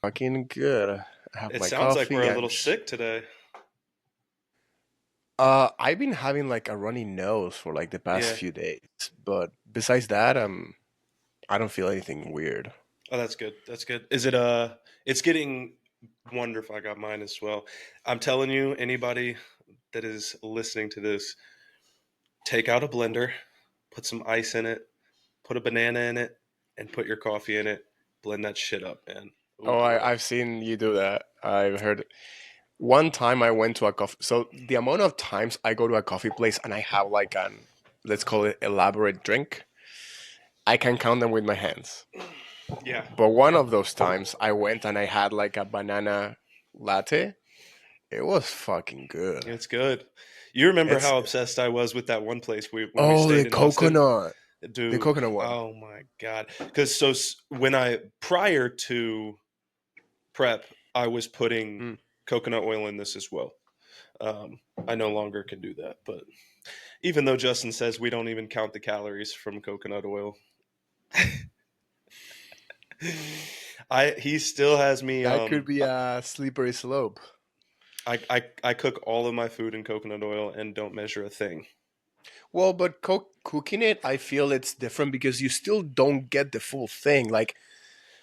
fucking good. I have It my sounds like we're coffee. a little sick today. I've been having like a runny nose for like the past Yeah. few days, but besides that, I don't feel anything weird. Oh, that's good. That's good. Is it it's getting wonderful. I got mine as well. I'm telling you, anybody that is listening to this, take out a blender, put some ice in it, put a banana in it, and put your coffee in it. Blend that shit up, man. Oh Oh, boy. I've seen you do that. I've heard one time I went to a coffee. So the amount of times I go to a coffee place and I have like an, let's call it elaborate drink, I can count them with my hands. Yeah, But one of those times I went and I had like a banana latte. It was fucking good. it's good. You remember It's how obsessed I was with that one place when we oh stayed the in Austin? coconut, the Dude, coconut one. oh my god. Because when I prior to prep, I was putting Mm. coconut oil in this as well. Um, I no longer can do that, but even though Justin says we don't even count the calories from coconut oil, I he still has me. That could be a slippery slope. I cook all of my food in coconut oil and don't measure a thing. Well, but cooking it, I feel it's different because you still don't get the full thing. Like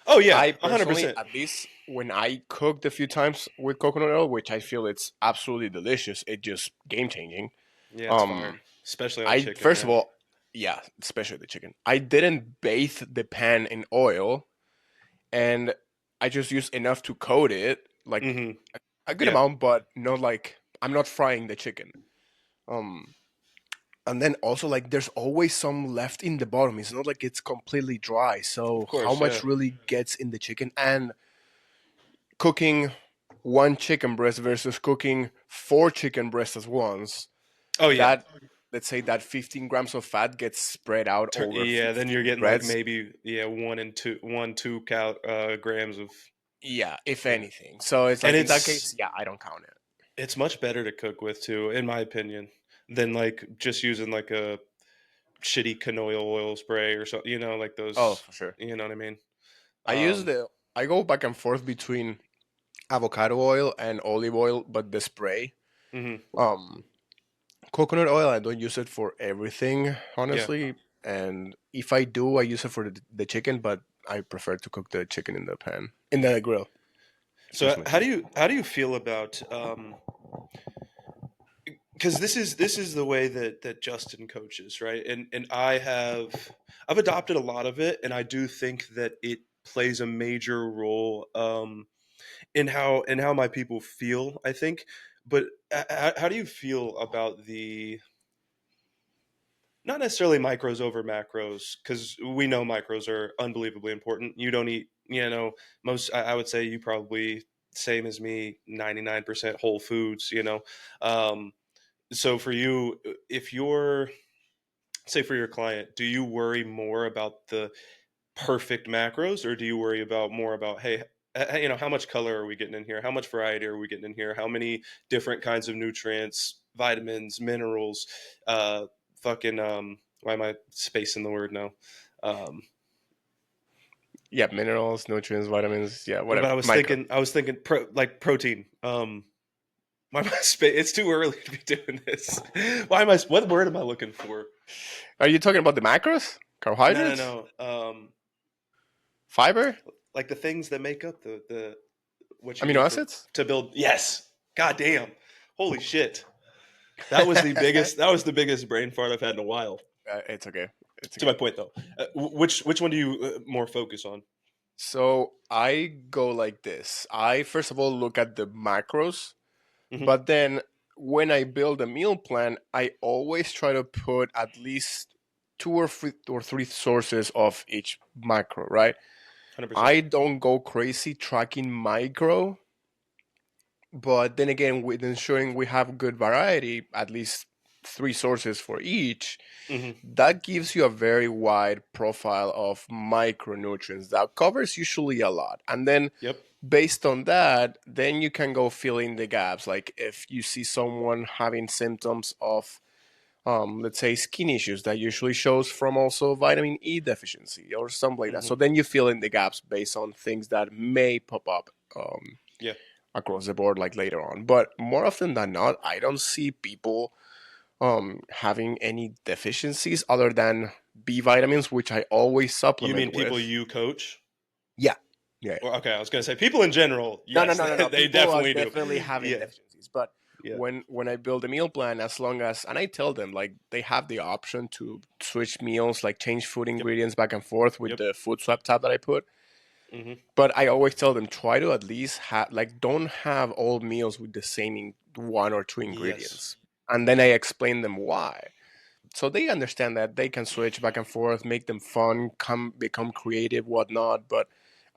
Oh yeah, I a hundred personally, percent. at least when I cooked a few times with coconut oil, which I feel it's absolutely delicious, it just game changing. Yeah, it's fire, Um, especially on I chicken, first of man. all, yeah, especially the chicken. I didn't bathe the pan in oil, and I just used enough to coat it, like Hmm. a good Yeah, amount, but not like I'm not frying the chicken. Um, and then also like there's always some left in the bottom. It's not like it's completely dry. of So how course. Yeah. much really gets in the chicken? And cooking one chicken breast versus cooking four chicken breasts at once, Oh yeah. that let's say that 15 grams of fat gets spread out over Yeah. Then you're 15 getting like breads. maybe one two grams of Yeah, if yeah, anything. So it's and like in that case, yeah, I don't count it. it's much better to cook with too, in my opinion, than like just using like a shitty canola oil spray or something. You know, like Oh, those. for sure. You know what I mean? I use Um, the I go back and forth between avocado oil and olive oil, but the spray. mhm. Um, Coconut oil, I don't use it for everything, Yeah. honestly. And if I do, I use it for the chicken, but I prefer to cook the chicken in the pan, in the grill. Excuse So me. how do you feel about because this is the way that Justin coaches, right? And I've adopted a lot of it, and I do think that it plays a major role in how my people feel. I think, but how do you feel about the not necessarily micros over macros because we know macros are unbelievably important. You don't eat, most. I would say you probably same as me, 99% whole foods. So for you, if you're say for your client, do you worry more about the perfect macros, or do you worry about more about hey, how much color are we getting in here? How much variety are we getting in here? How many different kinds of nutrients, vitamins, minerals, fucking why am I spacing the word now? Um, Yeah, minerals, nutrients, vitamins, yeah, but whatever. Micro. I was thinking like protein. Why am I it's too early to be doing this. What word am I looking for? Are you talking about the macros? No, Carbohydrates? no, no. Fiber? Like the things that make up the what you Amino need for acids? to build. Yes, god damn, holy shit, that was the biggest brain fart I've had in a while. It's okay. It's To my okay. point though, which one do you more focus on? So I go like this. I first of all look at the macros. Hmm. But then when I build a meal plan, I always try to put at least two or three sources of each macro, right? 100%. I don't go crazy tracking micro, but then again, with ensuring we have good variety, at least three sources for each, Hmm. that gives you a very wide profile of micronutrients that covers usually a lot. And then Yep. based on that, then you can go fill in the gaps. Like if you see someone having symptoms of let's say skin issues that usually shows from also vitamin E deficiency or something like that. Hmm. So then you fill in the gaps based on things that may pop up Yeah. across the board like later on. But more often than not, I don't see people having any deficiencies other than B vitamins, which I always You mean supplement people with. you coach? Yeah. Yeah. Or okay, I was gonna say people in general. No, no, Yes, no, no, no. they People are definitely do. definitely having Yeah. deficiencies, but Yeah. when I build a meal plan, as long as and I tell them like they have the option to switch meals, like change food Yep. ingredients back and forth with Yep. the food swap tab that I put. Hmm. But I always tell them try to at least have like don't have all meals with the same one or two Yes. ingredients, and then I explain them why. So they understand that they can switch back and forth, make them fun, come become creative, whatnot. But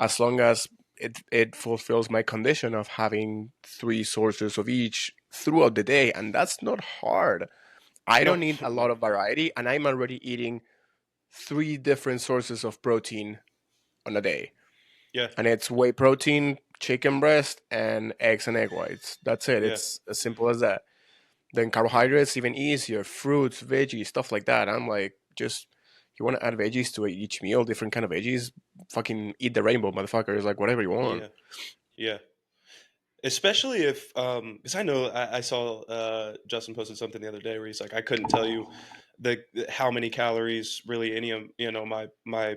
as long as it fulfills my condition of having three sources of each throughout the day, and that's not hard. I No. don't need a lot No. of variety, and I'm already eating three different sources of protein on a day, Yeah. and it's whey protein, chicken breast, and eggs and egg whites. That's it. Yeah. It's as simple as that. Then carbohydrates even easier, fruits, veggies, stuff like that. I'm like, just you want to add veggies to each meal, different kind of veggies. Fucking eat the rainbow, motherfuckers. Like whatever you want. Yeah. Yeah. Especially if, because I know I saw Justin posted something the other day where he's like, I couldn't tell you how many calories really any of my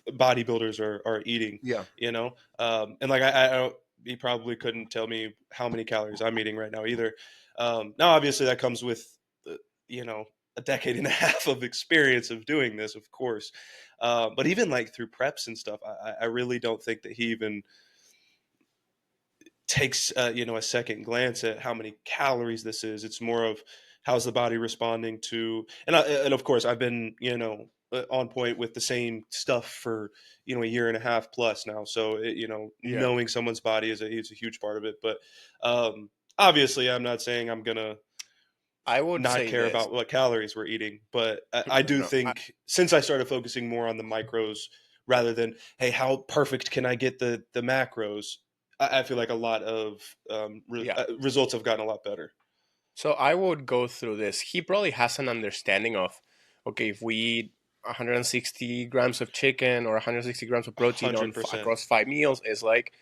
bodybuilders are eating, Yeah, and like I don't, he probably couldn't tell me how many calories I'm eating right now either. Now, obviously, that comes with you know a decade and a half of experience of doing this, of course. But even like through preps and stuff, I really don't think that he even takes a second glance at how many calories this is. It's more of how's the body responding to, and of course I've been on point with the same stuff for a year and a half plus now. So yeah. knowing someone's body is a huge part of it. But obviously, I'm not saying I'm gonna I would not say care this. about what calories we're eating, but I No, do no. think since I started focusing more on the micros rather than hey, how perfect can I get the macros, I feel like a lot of Yeah. results have gotten a lot better. So I would go through this. He probably has an understanding of, okay, if we eat 160 grams of chicken or 160 grams of protein 100%. across 5 meals is like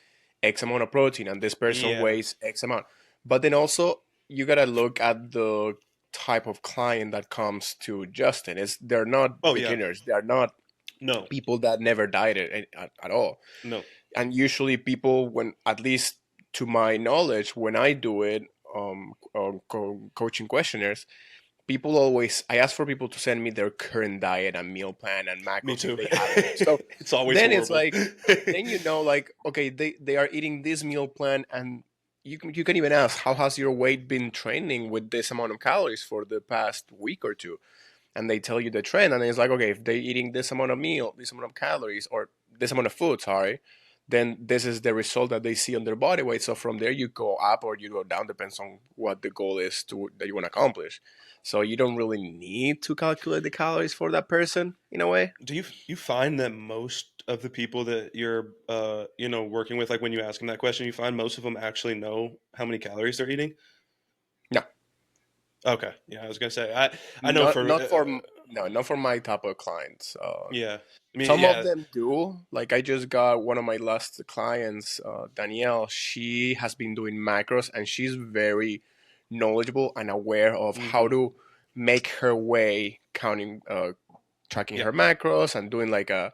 X amount of protein, and this person Yeah. weighs X amount. But then also you gotta look at the type of client that comes to Justin. Is they're not Oh yeah. beginners. They are not No. people that never dieted at all. No. And usually people, when at least to my knowledge, when I do it coaching questionnaires, people always I ask for people to send me their current diet and meal plan and Me macros if too. they have any. So It's always then it's horrible. like, then like, okay, they are eating this meal plan, and you can even ask how has your weight been trending with this amount of calories for the past week or two, and they tell you the trend, and it's like, okay, if they're eating this amount of meal, this amount of calories, or this amount of food, sorry, then this is the result that they see on their body weight. So from there you go up or you go down, depends on what the goal is to that you want to accomplish. So you don't really need to calculate the calories for that person in a way. Do you find that most of the people that you're working with, like when you ask them that question, you find most of them actually know how many calories they're eating? No, Okay, yeah, I was gonna say I know not for not for no, not for my type of clients. yeah, I mean Some of yeah, them do. Like I just got one of my last clients, Danielle. She has been doing macros, and she's very knowledgeable and aware of how hmm, to make her way counting, tracking yeah, her macros and doing like a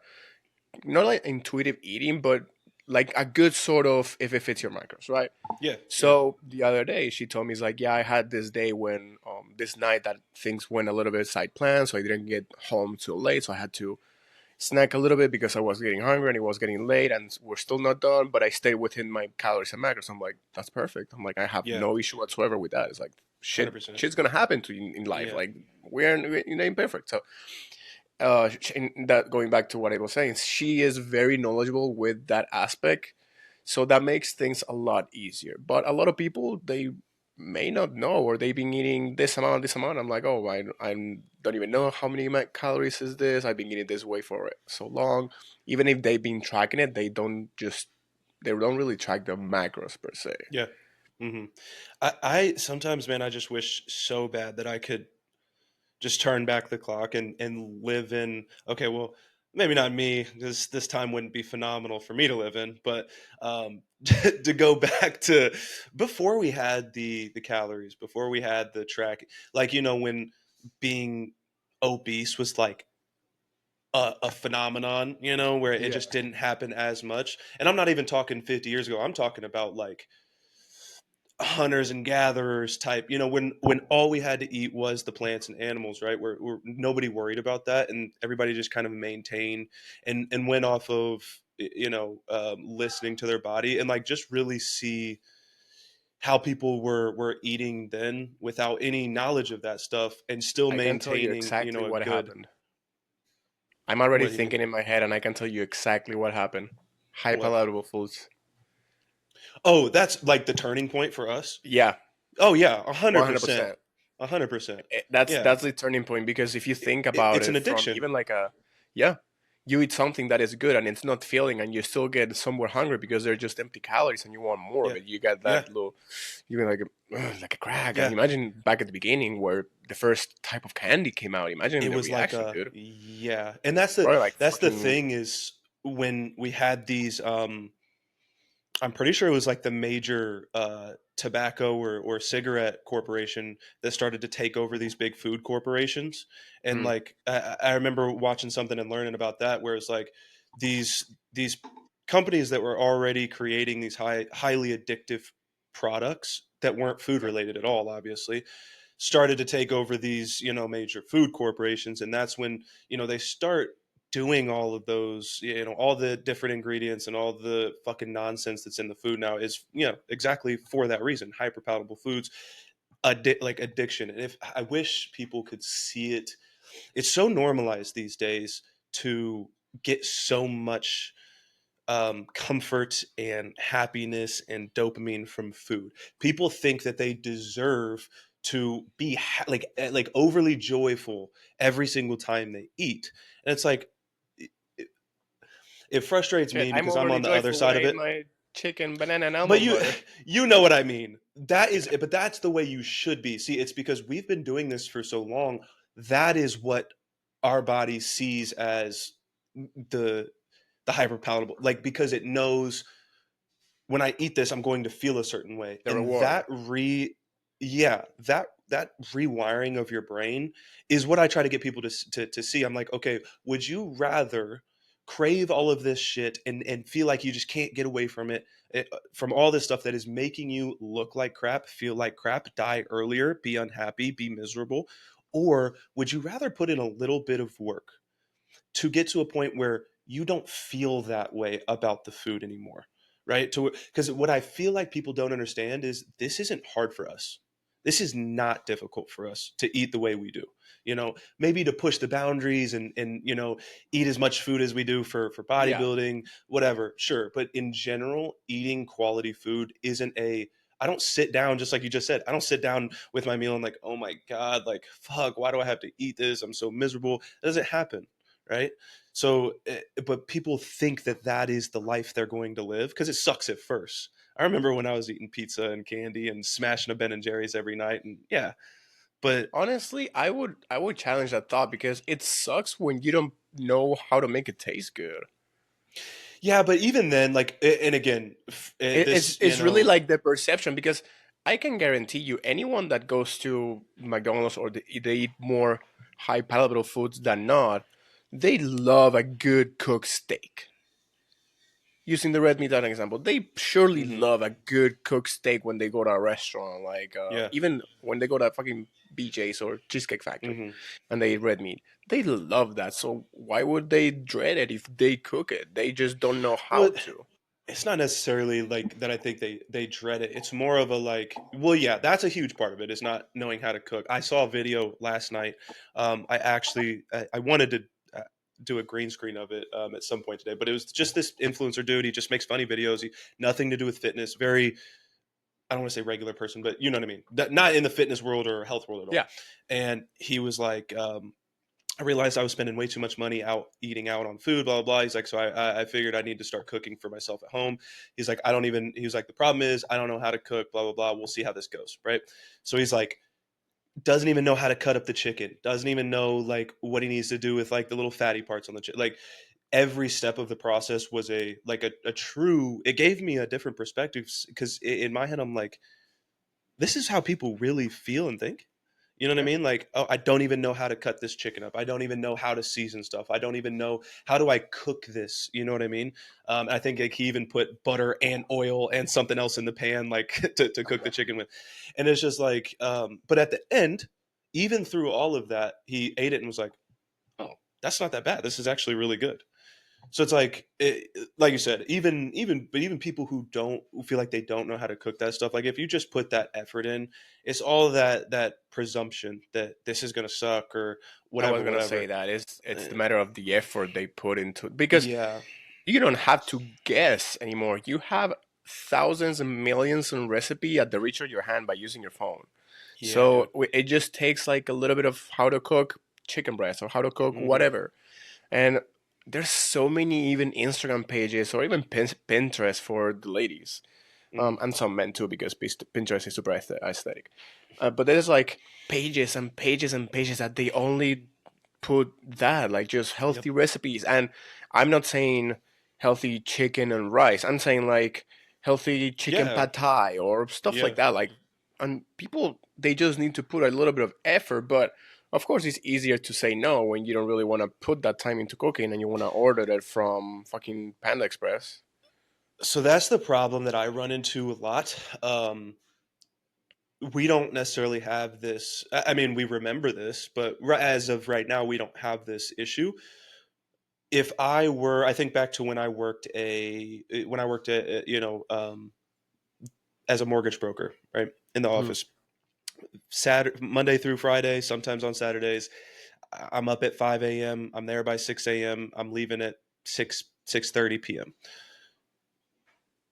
not like intuitive eating, but like a good sort of if it fits your macros, right? yeah, yeah, So the other day she told me, it's like, yeah, I had this day when this night that things went a little bit side plan, so I didn't get home too late, so I had to snack a little bit because I was getting hungry and it was getting late and we're still not done, but I stayed within my calories and macros. I'm like, that's perfect. I'm like, I have yeah, no issue whatsoever with that. It's like 100%, shit's gonna happen to you in life. yeah, Like we're imperfect. So in that going back to what I was saying, she is very knowledgeable with that aspect, so that makes things a lot easier. But a lot of people, they may not know, or they've been eating this amount. I'm like, oh, I don't even know how many calories is this. I've been eating this way for so long. Even if they've been tracking it, they don't really track the macros per se. yeah. Hmm. I sometimes, man, I just wish so bad that I could. just turn back the clock and live in, okay, well, maybe not me, this time wouldn't be phenomenal for me to live in, but to go back to before we had the calories, before we had the track, like, when being obese was like a phenomenon, where it Yeah, just didn't happen as much. And I'm not even talking 50 years ago. I'm talking about like hunters and gatherers type, when all we had to eat was the plants and animals, right? Where nobody worried about that, and everybody just kind of maintained and went off of listening to their body, and like just really see how people were eating then without any knowledge of that stuff, and still I can tell you maintaining exactly a what good. happened. I'm already What do you mean? thinking in my head, and I can tell you exactly what happened. High What? palatable foods. Oh, that's like the turning point for us. Yeah, Oh yeah, 100%. 100%. 100%. That's Yeah. the turning point, because if you It, think about it's an it from addiction. even like a, yeah, you eat something that is good and it's not filling, and you still get somewhere hungry because they're just empty calories and you want more of Yeah. it. You get Yeah. that little, you get like like a crack. And Yeah. imagine back at the beginning where the first type of candy came out. Imagine It the was like reaction, a, dude. yeah. And that's the Probably like that's the fucking thing is when we had these I'm pretty sure it was like the major tobacco or cigarette corporation that started to take over these big food corporations. And mm, like I remember watching something and learning about that, where it's like these companies that were already creating these highly addictive products that weren't food yeah. related at all, obviously, started to take over these major food corporations. And that's when they start doing all of those, all the different ingredients and all the fucking nonsense that's in the food now is exactly for that reason. Hyper palatable foods, like addiction. And if I wish people could see it, it's so normalized these days to get so much comfort and happiness and dopamine from food. People think that they deserve to be like overly joyful every single time they eat, and it's like it, it frustrates Shit, me I'm because I'm overly on the other joyful when side I of eat it. my chicken, banana, and But almond you butter. you know what I mean. But that's the way you should be. See, it's because we've been doing this for so long. That is what our body sees as the the hyper palatable, like, because it knows when I eat this, I'm going to feel a certain way. The And reward. yeah, that rewiring of your brain is what I try to get people to see. I'm like, okay, would you rather crave all of this shit and feel like you just can't get away from it, from all this stuff that is making you look like crap, feel like crap, die earlier, be unhappy, be miserable? Or would you rather put in a little bit of work to get to a point where you don't feel that way about the food anymore, right? To Because what I feel like people don't understand is this isn't hard for us. This is not difficult for us to eat the way we do. Maybe to push the boundaries and eat as much food as we do for Yeah. bodybuilding, whatever, sure. But in general, eating quality food isn't a I don't sit down, just like you just said. I don't sit down with my meal and like, oh my God, like, fuck, why do I have to eat this? I'm so miserable. It doesn't happen, right? So, but people think that that is the life they're going to live because it sucks at first. I remember when I was eating pizza and candy and smashing a Ben and Jerry's every night, and yeah, but Honestly, I would challenge that thought, because it sucks when you don't know how to make it taste good. yeah, but even then, like, and again, It's this, it's really like the perception, because I can guarantee you, anyone that goes to McDonald's, or they eat more high palatable foods than not, they love a good cooked steak. Using the red meat as an example, they surely hmm love a good cooked steak when they go to a restaurant, like yeah, even when they go to fucking BJ's or Cheesecake Factory, hmm and they eat red meat. They love that. So why would they dread it if they cook it? They just don't know well, how to. it's not necessarily like that. I think they dread it. It's more of a like, well, yeah, that's a huge part of it, is not knowing how to cook. I saw a video last night. I wanted to do a green screen of it at some point today, but it was just this influencer dude. He just makes funny videos. Nothing to do with fitness. Very, I don't want to say regular person, but you know what I mean. Not in the fitness world or health world at all. Yeah. And he was like, I realized I was spending way too much money out eating out on food, blah, blah, blah. He's like, so I figured I need to start cooking for myself at home. He's like, he was like, the problem is I don't know how to cook, blah, blah, blah. We'll see how this goes. Right. So he's like, doesn't even know how to cut up the chicken, doesn't even know like what he needs to do with like the little fatty parts on the chicken. Like every step of the process was a true, it gave me a different perspective because in my head I'm like, this is how people really feel and think. You know what I Yeah, mean? Like, oh, I don't even know how to cut this chicken up. I don't even know how to season stuff. I don't even know how do I cook this. You know what I mean? I think like, he even put butter and oil and something else in the pan, like to cook the chicken with. And it's just like, but at the end, even through all of that, he ate it and was like, oh, that's not that bad. This is actually really good. So it's like, like you said, even people who feel like they don't know how to cook that stuff. Like if you just put that effort in, it's all that presumption that this is gonna suck or I was whatever, gonna say whatever. that it's Uh, the matter of the effort they put into it because yeah, you don't have to guess anymore. You have thousands and millions of recipe at the reach of your hand by using your phone. yeah, So dude. it just takes like a little bit of how to cook chicken breast or how to cook Hmm. whatever. And there's so many even Instagram pages or even Pinterest for the ladies, Hmm. and some men too because Pinterest is super aesthetic. But there's like pages and pages and pages that they only put that like just Yep. healthy recipes. And I'm not saying healthy chicken and rice. I'm saying like healthy chicken Yeah. pad thai or stuff like Yeah. that. Like, and people they just need to put a little bit of effort, but of course, it's easier to say no when you don't really want to put that time into cooking and you want to order it from fucking Panda Express. So that's the problem that I run into a lot. We don't necessarily have this. I mean, we remember this, but as of right now, we don't have this issue. If I were, I think back to when I worked at as a mortgage broker, right, in the Mhm. office. Saturday, Monday through Friday, sometimes on Saturdays, I'm up at 5 a.m. I'm there by 6 a.m. I'm leaving at 6:30 p.m.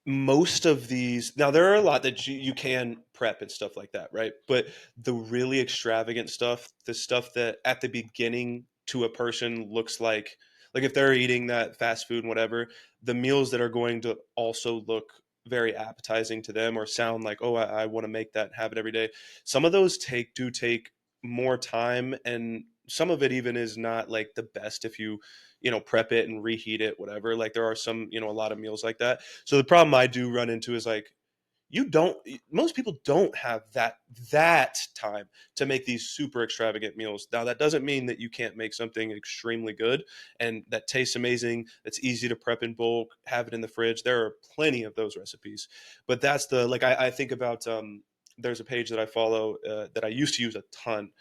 Most of these, now there are a lot that you can prep and stuff like that, right? But the really extravagant stuff, the stuff that at the beginning to a person looks like if they're eating that fast food and whatever, the meals that are going to also look very appetizing to them or sound like, oh, I want to make that habit every day. Some of those take more time, and some of it even is not like the best if you prep it and reheat it, whatever. Like there are some, a lot of meals like that. So the problem I do run into is like, you don't most people don't have that time to make these super extravagant meals. Now that doesn't mean that you can't make something extremely good and that tastes amazing, that's easy to prep in bulk, have it in the fridge. There are plenty of those recipes. But that's the like I think about there's a page that I follow that I used to use a ton.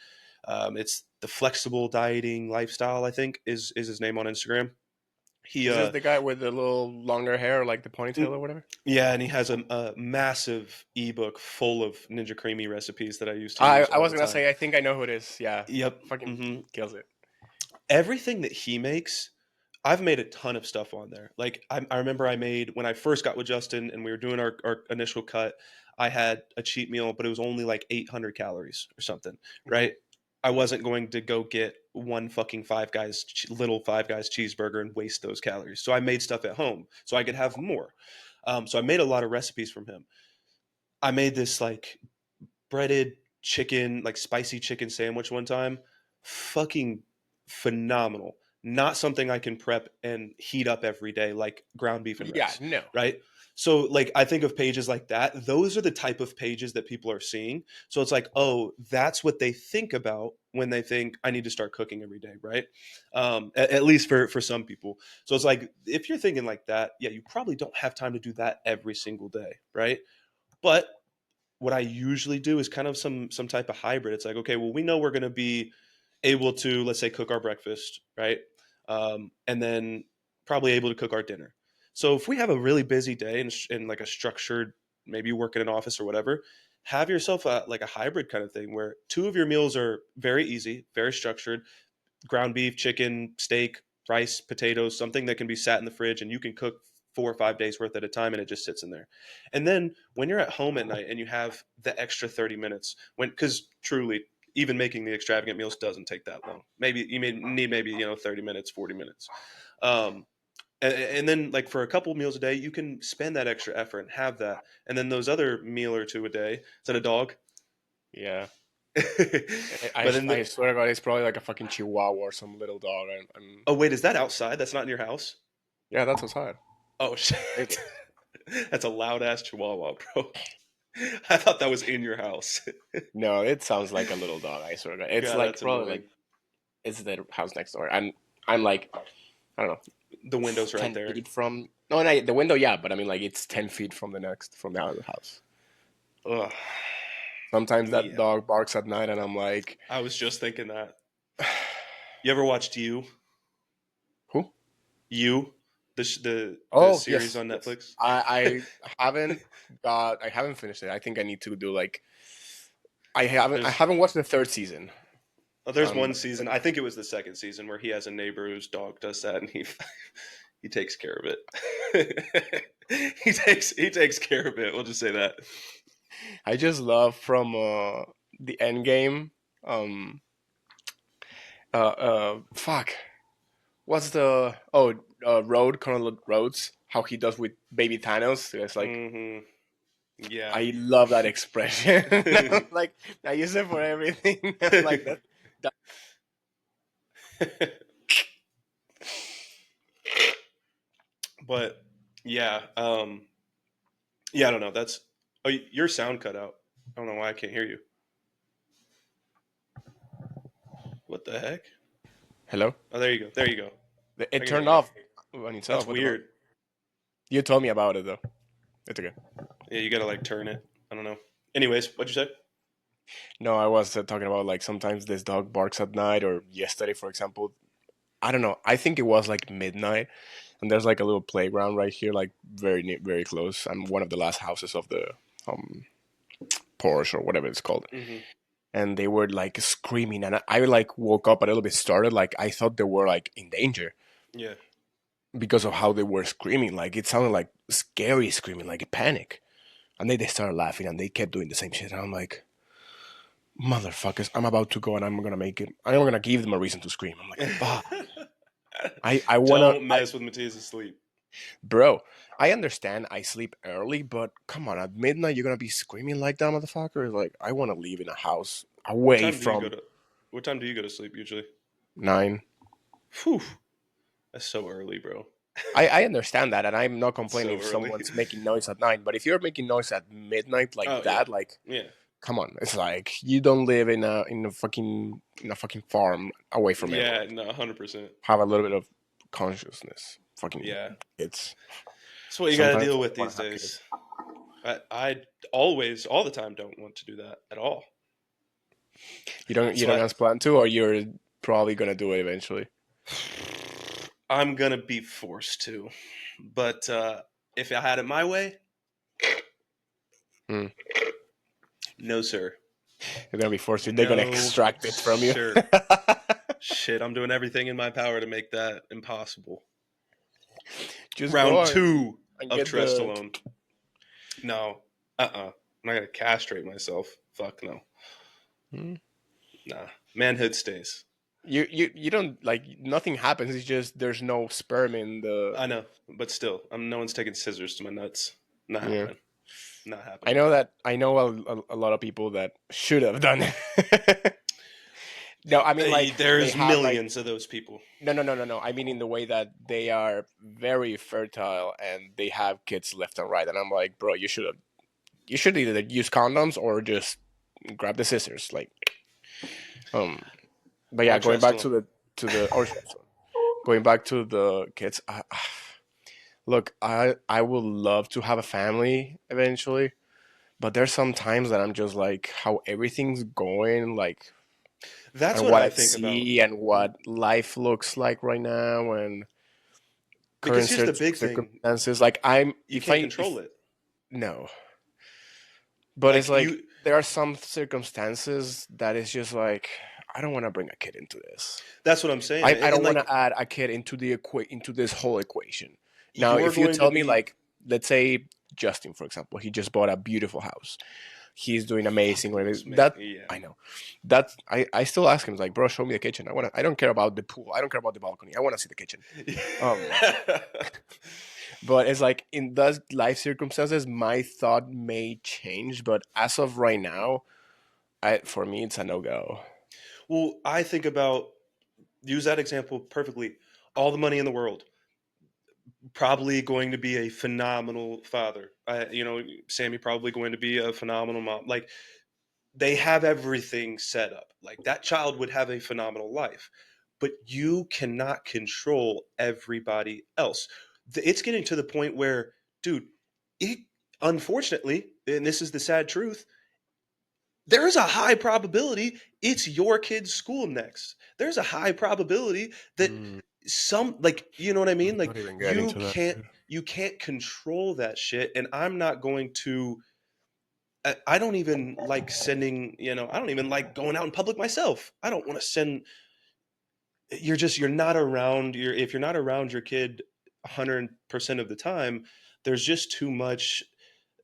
It's the flexible dieting lifestyle, I think is his name on Instagram. He Is this the guy with the little longer hair, like the ponytail mm, or whatever? yeah, and he has a massive ebook full of Ninja Creamy recipes that I used to use I all was the gonna time. say I think I know who it is. Yeah, Yep. fucking Hmm. kills it. Everything that he makes, I've made a ton of stuff on there. Like I remember I made when I first got with Justin and we were doing our initial cut, I had a cheat meal, but it was only like 800 calories or something, Mhm. right? I wasn't going to go get one fucking little Five Guys cheeseburger and waste those calories. So I made stuff at home so I could have more. So I made a lot of recipes from him. I made this like breaded chicken, like spicy chicken sandwich one time. Fucking phenomenal. Not something I can prep and heat up every day like ground beef and Yeah, rice, no. right? So like I think of pages like that. Those are the type of pages that people are seeing. So it's like, oh, that's what they think about when they think I need to start cooking every day, right? At least for some people. So it's like if you're thinking like that, yeah, you probably don't have time to do that every single day, right? But what I usually do is kind of some type of hybrid. It's like, okay, well, we know we're going to be able to, let's say, cook our breakfast, right? And then probably able to cook our dinner. So if we have a really busy day and like a structured, maybe you work in an office or whatever, have yourself like a hybrid kind of thing where two of your meals are very easy, very structured, ground beef, chicken, steak, rice, potatoes, something that can be sat in the fridge and you can cook 4 or 5 days worth at a time and it just sits in there. And then when you're at home at night and you have the extra 30 minutes, because truly, even making the extravagant meals doesn't take that long. Maybe you may need maybe 30 minutes, 40 minutes. Um, and then like for a couple meals a day, you can spend that extra effort and have that. And then those other meal or two a day, is that a dog? Yeah. But then I swear to God, it's probably like a fucking chihuahua or some little dog. And oh wait, is that outside? That's not in your house? yeah, that's outside. Oh shit. It, That's a loud ass chihuahua, bro. I thought that was in your house. no, it sounds like a little dog. I swear to God, it's God, like that's probably annoying. like it's the house next door. And I'm like, I don't know, The window's right 10 there. feet from. No, no, the window, yeah, but I mean like it's 10 feet from the other house. Ugh. Sometimes that Yeah. dog barks at night, and I'm like, I was just thinking that. You ever watched You? who? You, the Oh series yes, on yes. Netflix. I haven't finished it. I think I need to do like I There's haven't watched the third season. there's one season. I think it was the second season where he has a neighbor whose dog does that, and he he takes care of it. He takes care of it. We'll just say that. I just love from the end game. Um, fuck. What's the Road Colonel Rhodes? How he does with Baby Thanos? It's like Hmm. Yeah. I love that expression. Like I use it for everything. Like that. But yeah, yeah. I don't know. That's your sound cut out. I don't know why I can't hear you. What the heck? Hello. Oh, there you go. There you go. I It can hear turned you now. off on That's itself. What the fuck? weird. You told me about it though. It's okay. Yeah, you gotta like turn it. I don't know. Anyways, what'd you say? No, I was talking about like sometimes this dog barks at night, or yesterday, for example. I don't know. I think it was like midnight, and there's like a little playground right here, like very close. I'm one of the last houses of the um Porsche or whatever it's called, Hmm. and they were like screaming, and I like woke up a little bit startled, like I thought they were like in danger Yeah. because of how they were screaming. Like it sounded like scary screaming, like a panic, and they started laughing, and they kept doing the same shit. And I'm like, motherfuckers, I'm about to go, and I'm gonna make it. I'm gonna give them a reason to scream. I'm like, bah. I wanna, Don't mess with Matias' sleep. bro. I understand I sleep early, but come on, at midnight you're gonna be screaming like that, motherfucker. Like I wanna live in a house What away time do you go from to? What time do you go to sleep usually? 9. Whew, that's so early, bro. I understand that, and I'm not complaining So if early. someone's making noise at 9. But if you're making noise at midnight like Oh yeah, that, like yeah, come on, it's like you don't live in a fucking farm away from yeah. everyone. No, 100%. Have a little bit of consciousness. Fucking Yeah, kids. that's what you got to Sometimes deal I with want these to have kids. days. I always, all the time, don't want to do that at all. You So don't have plan to, or you're probably gonna do it eventually. I'm gonna be forced to, but if I had it my way, Hmm. no sir, You're gonna be forced to. They're gonna no extract it from you. sir. Shit, I'm doing everything in my power to make that impossible. Just Round go two and of get the. Trestolone. No, I'm not gonna castrate myself. Fuck no, Hmm. nah. Manhood stays. You don't like nothing happens. It's just there's no sperm in the. I know, but still, no one's taking scissors to my nuts. Not Yeah. happening. Not I happening. know that I know a lot of people that should have done it. No, I mean like they There's have like millions of those people. no. I mean in the way that they are very fertile and they have kids left and right, and I'm like, bro, you should either use condoms or just grab the scissors, like um. But Or yeah, going back Trestolone. to the or going back to the kids. Look, I would love to have a family eventually, but there's some times that I'm just like how everything's going, like That's and what what I I think about. see and what life looks like right now and Because current here's the big thing: circumstances. Like I'm you can't control if it. no, but it's Like like you, there are some circumstances that it's just like I don't want to bring a kid into this. that's what I'm saying, I and don't want like to add a kid into into this whole equation. Now, you're if you going to tell me be. like, let's say Justin, for example, he just bought a beautiful house. He's doing amazing. Fuck Whatever. knows, man. That Yeah. I know. That I still ask him like, bro, show me the kitchen. I want. I don't care about the pool. I don't care about the balcony. I want to see the kitchen. Um, but it's like in those life circumstances, my thought may change. But as of right now, For me, it's a no go. Well, I think about use that example perfectly. All the money in the world, probably going to be a phenomenal father. Sammy probably going to be a phenomenal mom. Like they have everything set up. Like that child would have a phenomenal life, but you cannot control everybody else. It's getting to the point where, dude, it unfortunately, and this is the sad truth, there is a high probability it's your kid's school next. There's a high probability that Mm, some like you know what I mean? let's Like not even get into that. you can't control that shit. And I'm not going to I don't even like sending, I don't even like going out in public myself. I don't want to send you're not around your if you're not around your kid 100% of the time, there's just too much.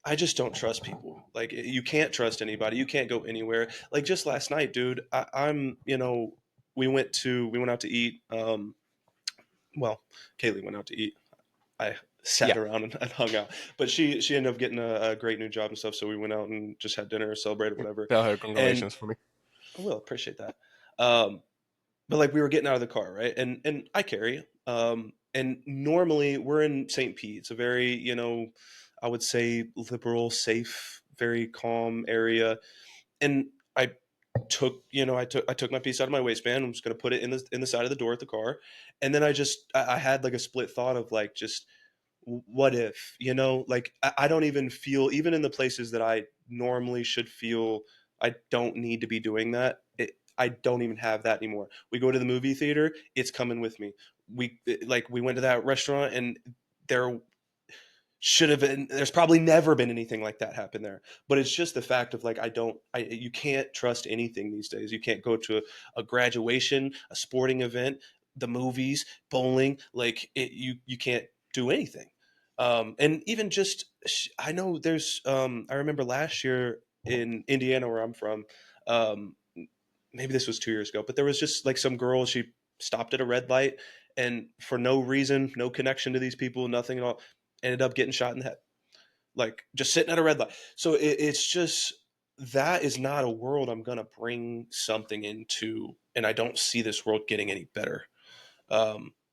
I just don't trust people. Like you can't trust anybody. You can't go anywhere. Like just last night, dude. We went out to eat. Well, Kaylee went out to eat. I sat Yeah, around and hung out, but she ended up getting a great new job and stuff. So we went out and just had dinner, celebrated, whatever. tell her And congratulations for me. I will appreciate that. Um, but like we were getting out of the car, right? And I carry. And normally we're in St. Pete. It's a very, I would say liberal, safe, very calm area. And I took my piece out of my waistband. I'm just gonna put it in the side of the door at the car. And then I had like a split thought of like just what if, like I don't even feel even in the places that I normally should feel I don't need to be doing that. I don't even have that anymore. We go to the movie theater, it's coming with me. We went to that restaurant and there should have been there's probably never been anything like that happen there, but it's just the fact of like I you can't trust anything these days. You can't go to a graduation, a sporting event, the movies, bowling, like you can't do anything. And even just I know there's I remember last year in Indiana where I'm from, um maybe this was 2 years ago, but there was just like some girl, she stopped at a red light and for no reason, no connection to these people, nothing at all, ended up getting shot in the head. Like just sitting at a red light. So it's just that is not a world I'm gonna bring something into, and I don't see this world getting any better.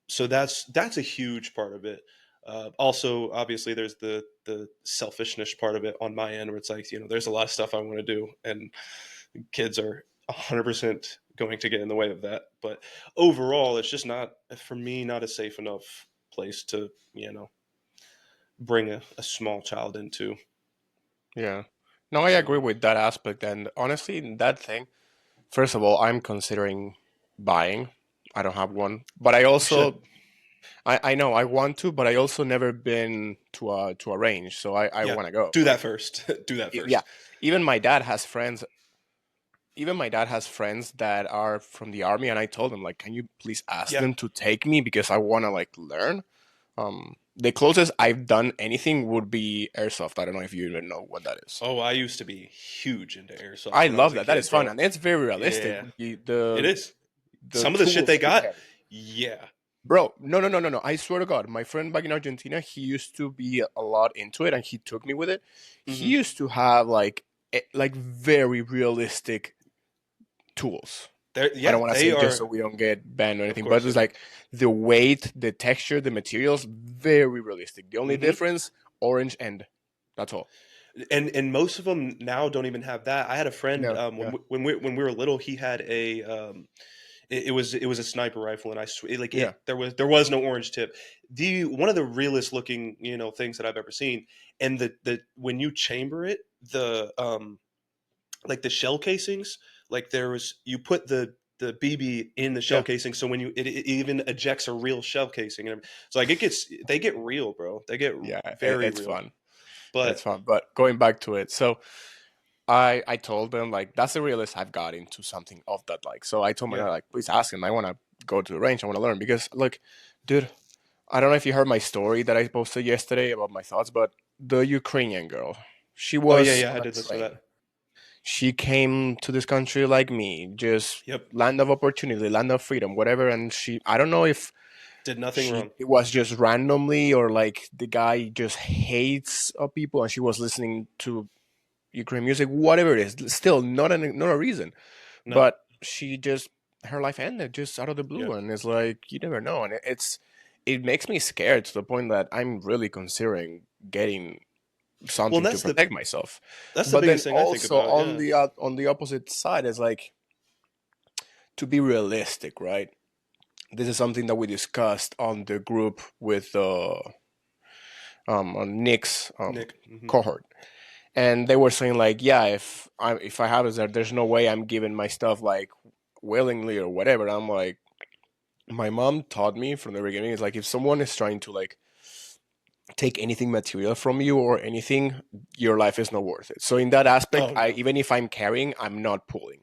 So that's a huge part of it. Also, obviously, there's the selfishness part of it on my end, where it's like there's a lot of stuff I want to do, and kids are 100% going to get in the way of that. But overall, it's just not for me not a safe enough place to bring a small child into. Yeah. No, I So agree with that aspect. And honestly, in that thing, first of all, I'm considering buying. I don't have one, but you should. I know I want to, but I also never been to a range, so I Yeah, want to go. do that Like, first. Do that yeah, first. even my dad has friends. Even my dad has friends that are from the army, and I told him like, can you please ask Yeah. them to take me because I want to like learn. The closest I've done anything would be airsoft. I don't know if you even know what that is. Oh, I used to be huge into airsoft I when I was love a that. That kid, is fun, bro. and it's very realistic. Yeah, The it the, is. the Some of the shit tools they he got. has. Yeah. Bro, no, no, no, no, no. I swear to God, my friend back in Argentina, he used to be a lot into it, and he took me with it. He Hmm. used to have like very realistic tools. I don't Yeah, want to they say just are. so we don't get banned or Of anything, but course, yeah. it's like the weight, the texture, the materials, very realistic. The only Hmm. difference, orange end. That's all. And most of them now don't even have that. I had a friend No, yeah, when we were little, he had it was a sniper rifle, and yeah, there was no orange tip. The one of the realest looking things that I've ever seen, and the when you chamber it, the like the shell casings, like there was you put the BB in the shell yeah, casing, so when it even ejects a real shell casing, and so like they get real, bro. They get yeah. very It's real. fun. It's But fun. But going back to it, so I told them like that's the realest I've got into something of that like. So I told my yeah, dad like, please ask him. I want to go to the range. I want to learn because look, dude, I don't know if you heard my story that I posted yesterday about my thoughts, but the Ukrainian girl, she oh yeah, was yeah, I on a did listen to train. that. She came to this country like me, just Yep, land of opportunity, land of freedom, whatever. And I don't know if did nothing wrong. it was just randomly or like the guy just hates people and she was listening to Ukrainian music, whatever it is. Still not a reason, No. but she just her life ended just out of the Yeah. blue, and it's like you never know, and it makes me scared to the point that I'm really considering getting Well, and something to protect myself. that's the But then biggest thing I think also about. Yeah. on the opposite side is like to be realistic, right? This is something that we discussed on the group with on Nick's Nick. Hmm. cohort, and they were saying like, yeah, if I have it there, there's no way I'm giving my stuff like willingly or whatever. I'm like, my mom taught me from the beginning is like if someone is trying to like take anything material from you or anything, your life is not worth it. So in that aspect, Oh I no. even if I'm carrying, I'm not pulling.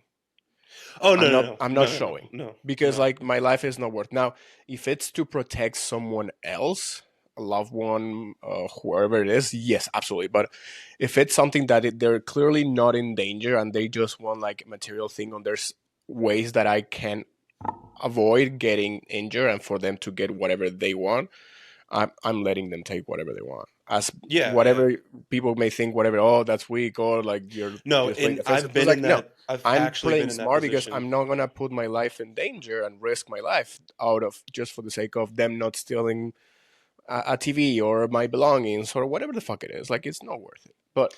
Oh no, no, no, I'm not no, no, showing no, because no. like my life is not worth. Now, if it's to protect someone else, a loved one, whoever it is, yes, absolutely. But if it's something that they're clearly not in danger and they just want like a material thing, on there's ways that I can avoid getting injured and for them to get whatever they want, I'm letting them take whatever they want. As Yeah, yeah. whatever people may think, whatever, oh, that's weak, or like you're No, just playing and defensive. I've It's been like in no, that. I've I'm actually been playing in that smart because position. I'm not gonna put my life in danger and risk my life out of just for the sake of them not stealing a TV or my belongings or whatever the fuck it is. Like it's not worth it. But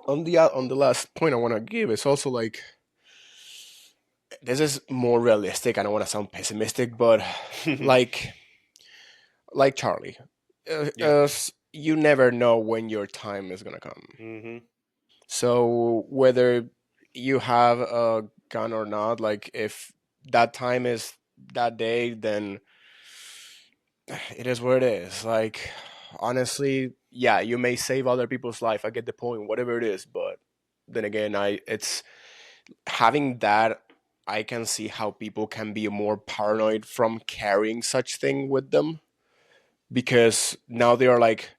on the last point I want to give is also like this is more realistic. I don't want to sound pessimistic, but like like Charlie, Yeah. you never know when your time is gonna come. Hmm. So whether you have a gun or not, like if that time is that day, then it is what it is. Like honestly, yeah, you may save other people's life. I get the point, whatever it is, but then again, I it's having that. I can see how people can be more paranoid from carrying such thing with them because now they are like,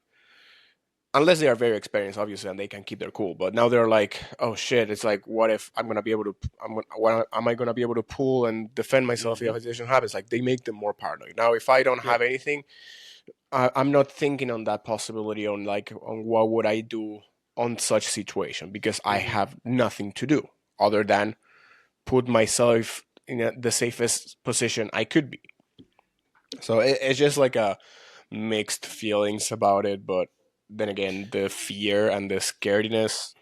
unless they are very experienced, obviously, and they can keep their cool. But now they're like, oh shit! It's like, what if I'm gonna be able to? What am I gonna be able to pull and defend myself if Hmm. a situation happens? Like they make them more paranoid. Now, if I don't Yeah. have anything, I'm not thinking on that possibility on like on what would I do on such situation because I Hmm. have nothing to do other than put myself in the safest position I could be. So it's just like a mixed feelings about it, but then again, the fear and the scaredness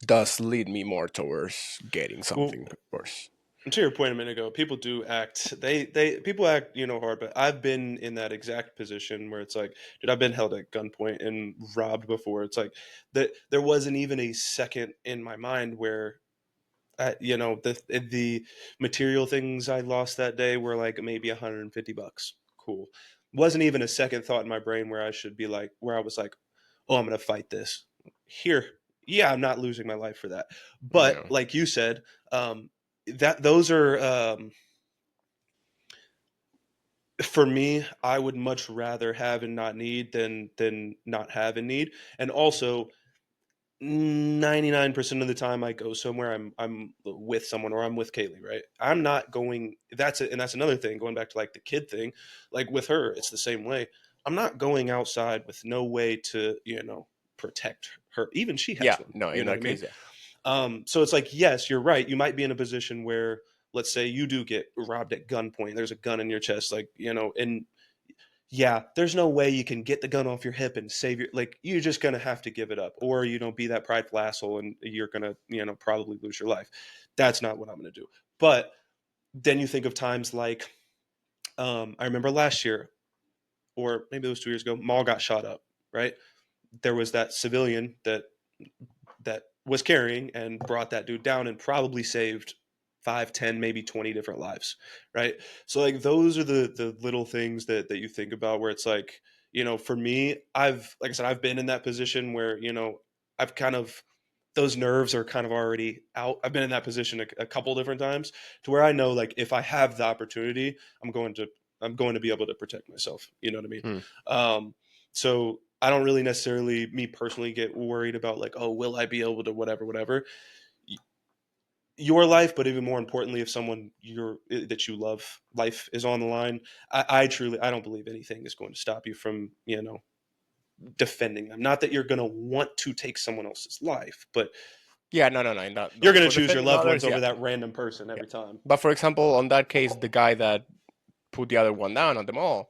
does lead me more towards getting Well, something worse. to your point a minute ago, people do act. They people act, hard. But I've been in that exact position where it's like, dude, I've been held at gunpoint and robbed before. It's like that. There wasn't even a second in my mind where the material things I lost that day were like maybe $150. Cool. Wasn't even a second thought in my brain where I should be like where I was like, oh, I'm gonna fight this. Here, yeah, I'm not losing my life for that. But Yeah, like you said, that those are for me. I would much rather have and not need than not have and need. And also, 99% of the time I go somewhere, I'm with someone or I'm with Kaylee, right? I'm not going that's it, and that's another thing, going back to like the kid thing, like with her, it's the same way. I'm not going outside with no way to, protect her. Even she yeah, has one, no, you in know what that I mean? case, yeah, So it's like, yes, you're right. You might be in a position where, let's say you do get robbed at gunpoint. There's a gun in your chest, like, and yeah, there's no way you can get the gun off your hip and save your like you're just gonna have to give it up. Or, be that prideful asshole and you're gonna, probably lose your life. That's not what I'm gonna do. But then you think of times like I remember last year, or maybe it was 2 years ago, mall got shot up, right? There was that civilian that was carrying and brought that dude down and probably saved 5, 10, maybe 20 different lives, right? So like those are the little things that you think about where it's like, for me, I've like I said, I've been in that position where, I've kind of those nerves are kind of already out. I've been in that position a couple different times to where I know like if I have the opportunity, I'm going to be able to protect myself. You know what I mean? hmm. So I don't really necessarily, me personally, get worried about like, oh, will I be able to whatever, whatever. Your life, but even more importantly, if someone that you love, life is on the line. I truly, I don't believe anything is going to stop you from, defending them. Not that you're going to want to take someone else's life, but Yeah, no, no, no, no, You're no. going For to choose your defending loved ones others, over yeah, that random person yeah. every time. But for example, on that case, the guy that put the other one down on them all,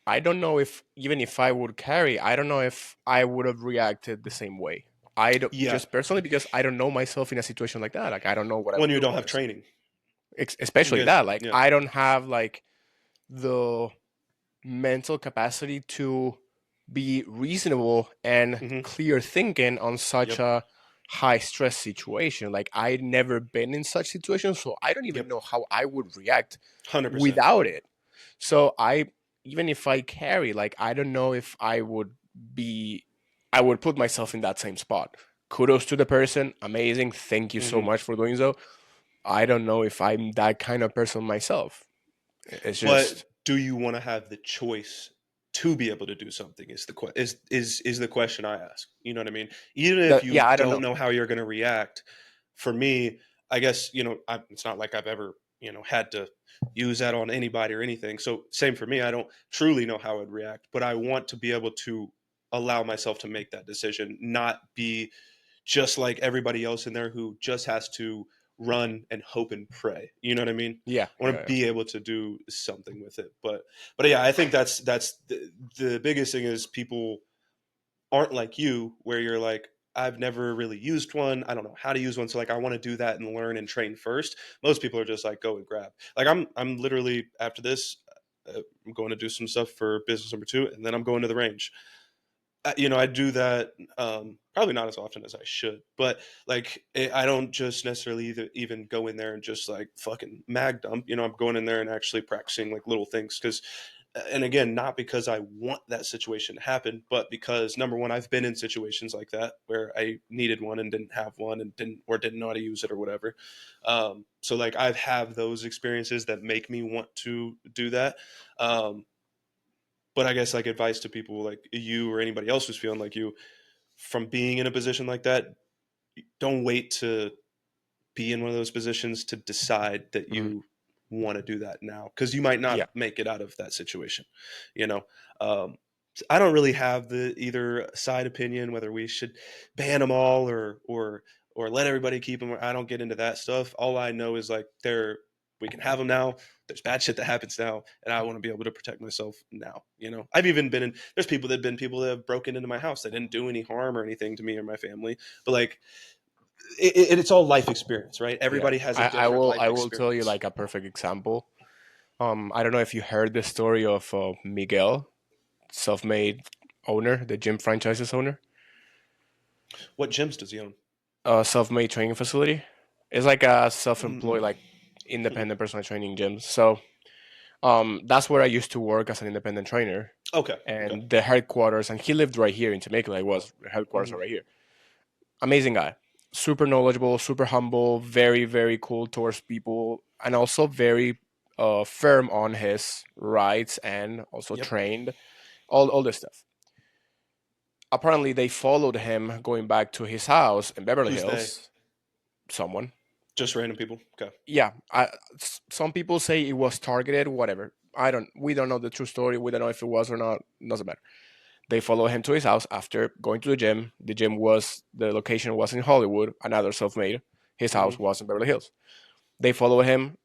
I don't know if even if I would carry, I don't know if I would have reacted the same way. I don't Yeah. just personally because I don't know myself in a situation like that. Like I don't know what I When would you do, don't have honestly. training. Especially Good. that, like Yeah. I don't have like the mental capacity to be reasonable and Hmm. clear thinking on such Yep. a high stress situation. Like I'd never been in such situations, so I don't even Yep. know how I would react 100%. without it. So I even if I carry, like I don't know if be I would put myself in that same spot. Kudos to the person, amazing. Thank you so Hmm. much for doing so. I don't know if I'm that kind of person myself. It's But just do you want to have the choice to be able to do something is the is the question I ask. You know what I mean? Even if that. you Yeah, I don't don't know. know how you're going to react, for me, I guess, it's not like I've ever, had to use that on anybody or anything. So same for me. I don't truly know how I'd react, but I want to be able to allow myself to make that decision, not be just like everybody else in there who just has to run and hope and pray. You know what I mean? Yeah, I want to yeah, yeah. be able to do something with it. But yeah, I think that's the biggest thing is people aren't like you where you're like, I've never really used one. I don't know how to use one. So like I want to do that and learn and train first. Most people are just like go and grab. Like I'm literally after this I'm going to do some stuff for business number 2 and then I'm going to the range. I do that probably not as often as I should, but like I don't just necessarily even go in there and just like fucking mag dump. I'm going in there and actually practicing like little things because, and again, not because I want that situation to happen, but because number one, I've been in situations like that where I needed one and didn't have one and didn't know how to use it or whatever. So like I've have those experiences that make me want to do that. Um, but I guess like advice to people like you or anybody else who's feeling like you from being in a position like that, don't wait to be in one of those positions to decide that Mhm. you want to do that now because you might not Yeah. make it out of that situation. You know, um, I don't really have the either side opinion whether we should ban them all or let everybody keep them. I don't get into that stuff. All I know is like we can have them now. There's bad shit that happens now, and I want to be able to protect myself now. I've even been in. There's people that have broken into my house. They didn't do any harm or anything to me or my family, but like it's all life experience, right? Yeah. Everybody has a I different will life I will tell you experience. like a perfect example. I don't know if you heard the story of Miguel, self-made owner, the gym franchises owner, What gyms does he own? self-made training facility. It's like a Mm, self-employed, like independent personal training gym. So that's where I used to work as an independent trainer. okay, okay. And the headquarters, and he lived right here in Temecula. It was headquarters Hmm. are right here. Amazing guy, super knowledgeable, super humble, very very cool towards people, and also very firm on his rights and also Yep. trained all this stuff. Apparently, they followed him going back to his house in Beverly Who's they? Hills. Someone, Just random people. Okay. yeah. Some people say it was targeted. Whatever. I don't. We don't know the true story. We don't know if it was or not. Doesn't matter. They follow him to his house after going to the gym. The location was in Hollywood, another self-made. His Hmm. house was in Beverly Hills. They follow him.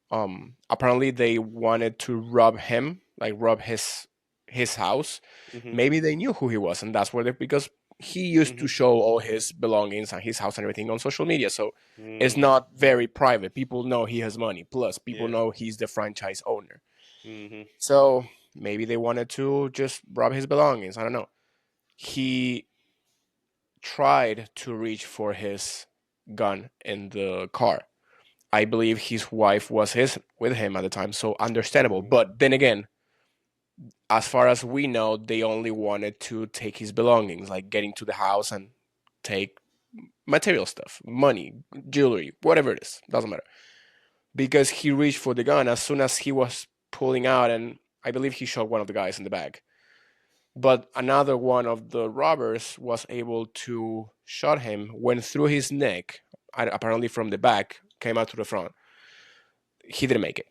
Apparently they wanted to rob him, like rob his house. Hmm. Maybe they knew who he was, and that's where they because he used to Hmm. show all his belongings and his house and everything on social media. So it's Mm, not very private. People know he has money. Plus, people yeah. know he's the franchise owner. Hmm. So maybe they wanted to just rob his belongings. I don't know. He tried to reach for his gun in the car. I believe his wife was his with him at the time, so understandable. Hmm. But then again, as far as we know, they only wanted to take his belongings, like getting to the house and take material stuff, money, jewelry, whatever it is, doesn't matter. Because he reached for the gun as soon as he was pulling out, and I believe he shot one of the guys in the back. But another one of the robbers was able to shot him, went through his neck, apparently from the back, came out to the front. He didn't make it.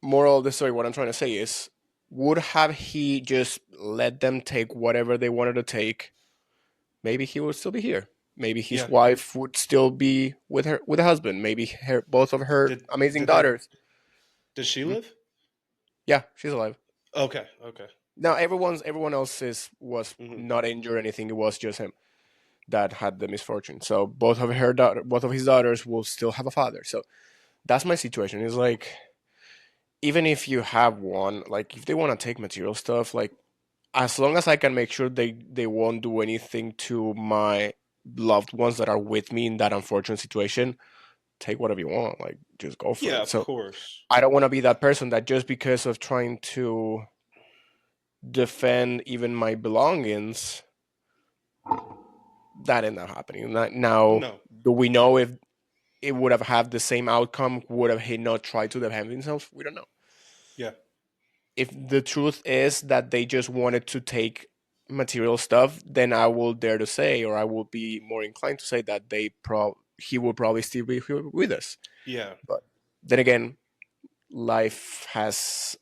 Moral of the story, what I'm trying to say is, would have he just let them take whatever they wanted to take, maybe he would still be here. Maybe his Yeah. wife would still be with her husband. Maybe both of her Did amazing did they daughters. does she Hmm? live? Yeah, she's alive. Okay. Okay. Now everyone else was Hmm. not injured or anything. It was just him that had the misfortune. So both of his daughters will still have a father. So that's my situation. It's like even if you have one, like if they want to take material stuff, like as long as I can make sure they won't do anything to my loved ones that are with me in that unfortunate situation, take whatever you want. Like just go for Yeah, it. of So course. I don't want to be that person that just because of trying to defend even my belongings, that ended up happening. Now, No. do we know if it would have had the same outcome? Would have he not tried to defend himself? We don't know. Yeah. If the truth is that they just wanted to take material stuff, then I will dare to say, or I will be more inclined to say that he will probably still be with us. Yeah. But then again, life has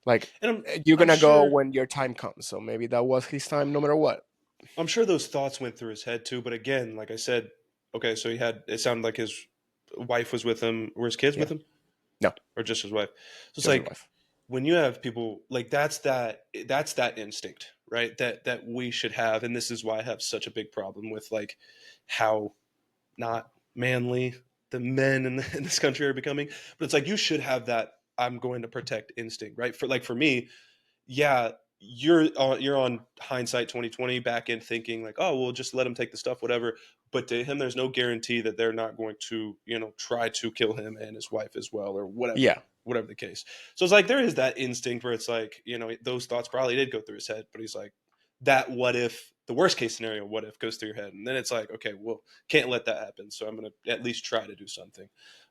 like And I'm you're I'm gonna go sure when your time comes. So maybe that was his time, no matter what. I'm sure those thoughts went through his head too, but again, like I said, okay, so he had it sounded like his wife was with him. Were his kids Yeah, with him? no, Or just his wife? So it's just his like wife. when you have people like that's that instinct, right? That we should have, and this is why I have such a big problem with like how not manly the men in this country are becoming. But it's like you should have that I'm going to protect instinct, right? For me, yeah, you're on hindsight 2020 back in thinking like, oh, well, just let him take the stuff, whatever. But to him, there's no guarantee that they're not going to, try to kill him and his wife as well, or whatever, Yeah, whatever the case. So it's like there is that instinct where it's like, those thoughts probably did go through his head, but he's like, that what if the worst case scenario, what if goes through your head, and then it's like, okay, well, can't let that happen. So I'm gonna at least try to do something.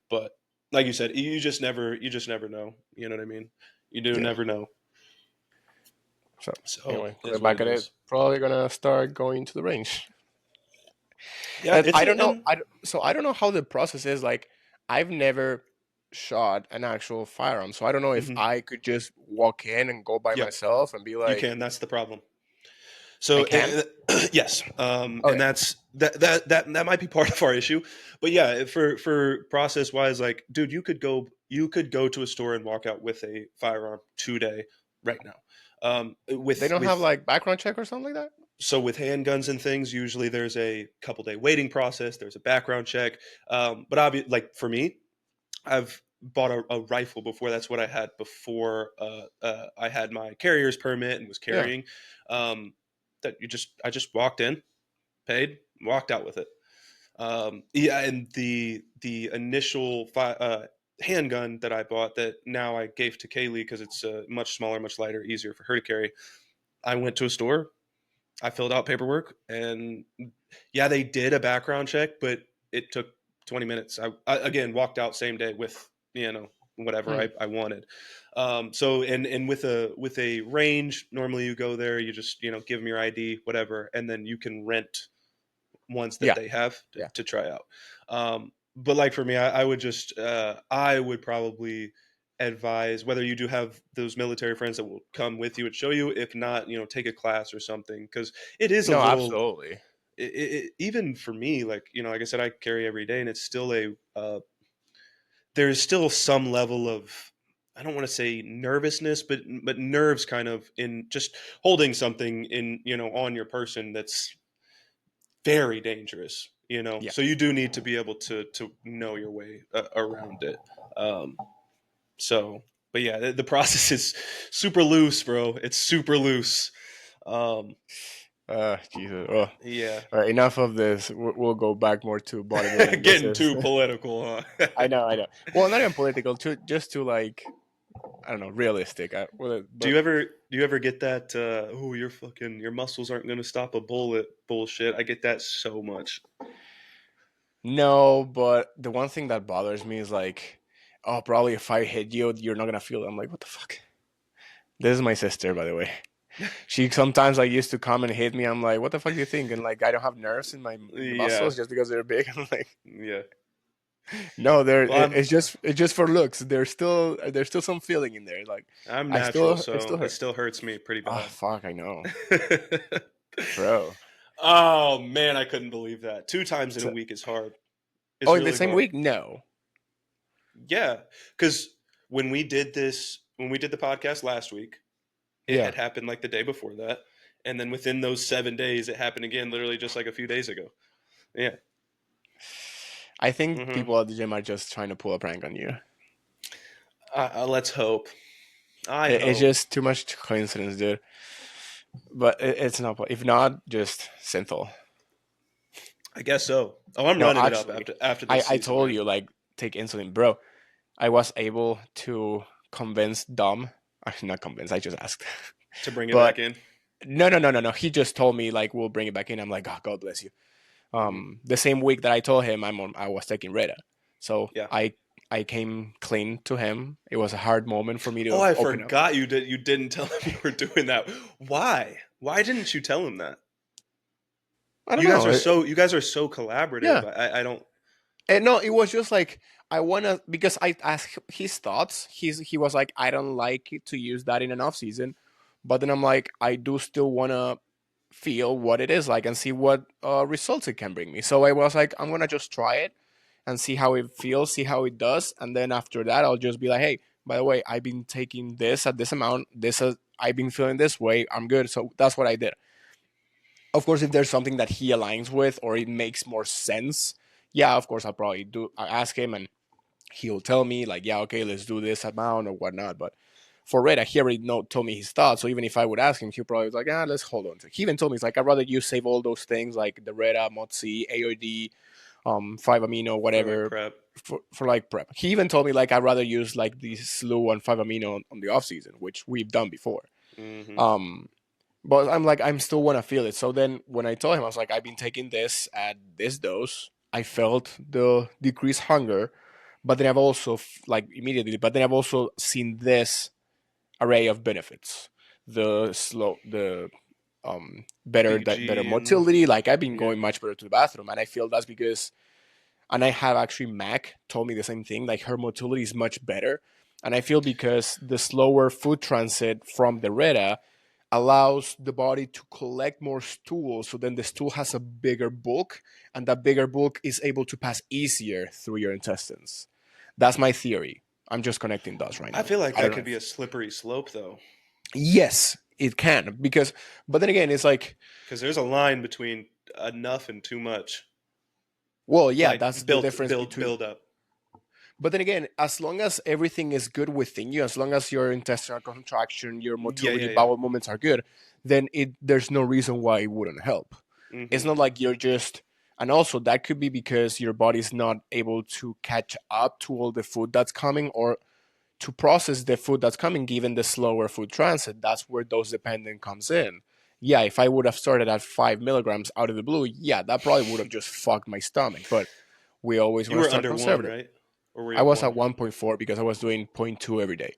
But like you said, you just never know. You know what I mean? You do yeah. never know. So So anyway, it is going what back it at it, is. probably gonna start going to the range. Yeah, And it's I a, don't know. and So I don't know how the process is. Like, I've never shot an actual firearm, so I don't know if mhm. I could just walk in and go by Yeah, myself and be you like, can. That's the problem. I So can. yes, and Okay, that might be part of our issue, but yeah, for process wise, like, dude, you could go to a store and walk out with a firearm today, right now. they With don't have with like background check or something like that. so with handguns and things, usually there's a couple day waiting process. There's a background check, but like for me, I've bought a rifle before. That's what I had before I had my carrier's permit and was Yeah, carrying. Um, that I just walked in, paid, walked out with it. Yeah, and the initial handgun that I bought that now I gave to Kaylee because it's much smaller, much lighter, easier for her to carry. I went to a store, I filled out paperwork, and yeah, they did a background check, but it took 20 minutes. I again walked out same day with whatever hmm. I wanted. So and with a range, normally you go there, you just give them your ID, whatever, and then you can rent ones that Yeah, they have to, yeah. to try out. But like for me, I would probably advise whether you do have those military friends that will come with you and show you. If not, take a class or something because it is a No, little. absolutely. Even for me, like I said, I carry every day, and it's still there's still some level of, I don't want to say nervousness, but nerves kind of in just holding something on your person that's very dangerous. Yeah. So you do need to be able to know your way around it. Um, so, but yeah, the process is super loose, bro. It's super loose. Um, Jesus. Oh, yeah, all right. Enough of this. We'll go back more to bodybuilding. This getting is. too political, huh? I know. I know. Well, not even political. Just to like, I don't know, realistic. Do But you ever do you ever get that oh, your muscles aren't going to stop a bullet bullshit? I get that so much. no, but the one thing that bothers me is like, oh, probably if I hit you, you're not gonna feel it. I'm like, what the fuck? This is my sister, by the way. She sometimes like used to come and hit me. I'm like, what the fuck do you think? And like, I don't have nerves in my Yeah, muscles just because they're big. I'm like, yeah. no, Well, I'm it's just for looks. There's still some feeling in there. Like, I'm natural, it so still it hurt. still hurts me pretty Oh bad. fuck, I know, bro. Oh man, I couldn't believe that. 2 times in a So, week is hard. It's oh, in the really same hard. week? No. Yeah, because when we did the podcast last week, it Yeah. had happened like the day before that, and then within those 7 days, it happened again, literally just like a few days ago. Yeah. I think hmm people at the gym are just trying to pull a prank on you. let's hope. I It's hope. just too much coincidence, dude. But it's not. If not, just synthol. I guess so. Oh, I'm No, running it up actually, after I this I season, told man. you like take insulin, bro. I was able to convince Dom. Actually, not convince. I just asked. To bring it But back in. no. He just told me like we'll bring it back in. I'm like, oh, God bless you. hmm The same week that I told him I was taking Rita, so Yeah. I came clean to him. It was a hard moment for me Oh, to I open up. forgot you did. You didn't tell him you were doing that. Why? Why didn't you tell him that? I don't know. You guys are so collaborative. Yeah, I don't. and no, it was just like I wanna because I asked his thoughts. He was like, I don't like to use that in an off season, but then I'm like, I do still wanna feel what it is like and see what results it can bring me. So I was like, I'm gonna just try it and see how it feels, see how it does, and then after that, I'll just be like, hey, by the way, I've been taking this at this amount. I've been feeling this way. I'm good. So that's what I did. Of course, if there's something that he aligns with or it makes more sense, yeah, of course, I'll probably do. I ask him and he'll tell me like, yeah, okay, let's do this amount or whatnot. But for Reda, he already told me his thoughts. So even if I would ask him, he'll probably be like, let's hold on to it. He even told me, he's like, I'd rather you save all those things like the Reda, Motzi, AOD, 5 amino, For like whatever, prep. for like prep. He even told me like I'd rather use like the Slew and 5 amino on the off season, which we've done before. hmm Um, but I'm like, I'm still want to feel it. So then when I told him, I was like, I've been taking this at this dose. I felt the decreased hunger, but then I've also like immediately, but then I've also seen this array of benefits. The better PG and motility. Like I've been yeah. going much better to the bathroom, and I feel that's because, and I have actually Mac told me the same thing. Like her motility is much better, and I feel because the slower food transit from the Reta allows the body to collect more stool, so then the stool has a bigger bulk, and that bigger bulk is able to pass easier through your intestines. That's my theory. I'm just connecting dots right I now. feel like I don't that know could be if, a slippery slope though, yes, it can because, but then again, it's like, because there's a line between enough and too much. well, yeah, that's Like the difference between. build up. But then again, as long as everything is good within you, as long as your intestinal contraction, your Yeah, motility, yeah, yeah. bowel movements are good, then there's no reason why it wouldn't help. It's hmm not like you're just, and also that could be because your body's not able to catch up to all the food that's coming or to process the food that's coming given the slower food transit. That's where dose dependent comes in. Yeah, if I would have started at 5 milligrams out of the blue, yeah, that probably would have just fucked my stomach. But we always You want to were start under one, conservative. right? Or were you I at was at one? 1.4 because I was doing zero point 0.2 every day.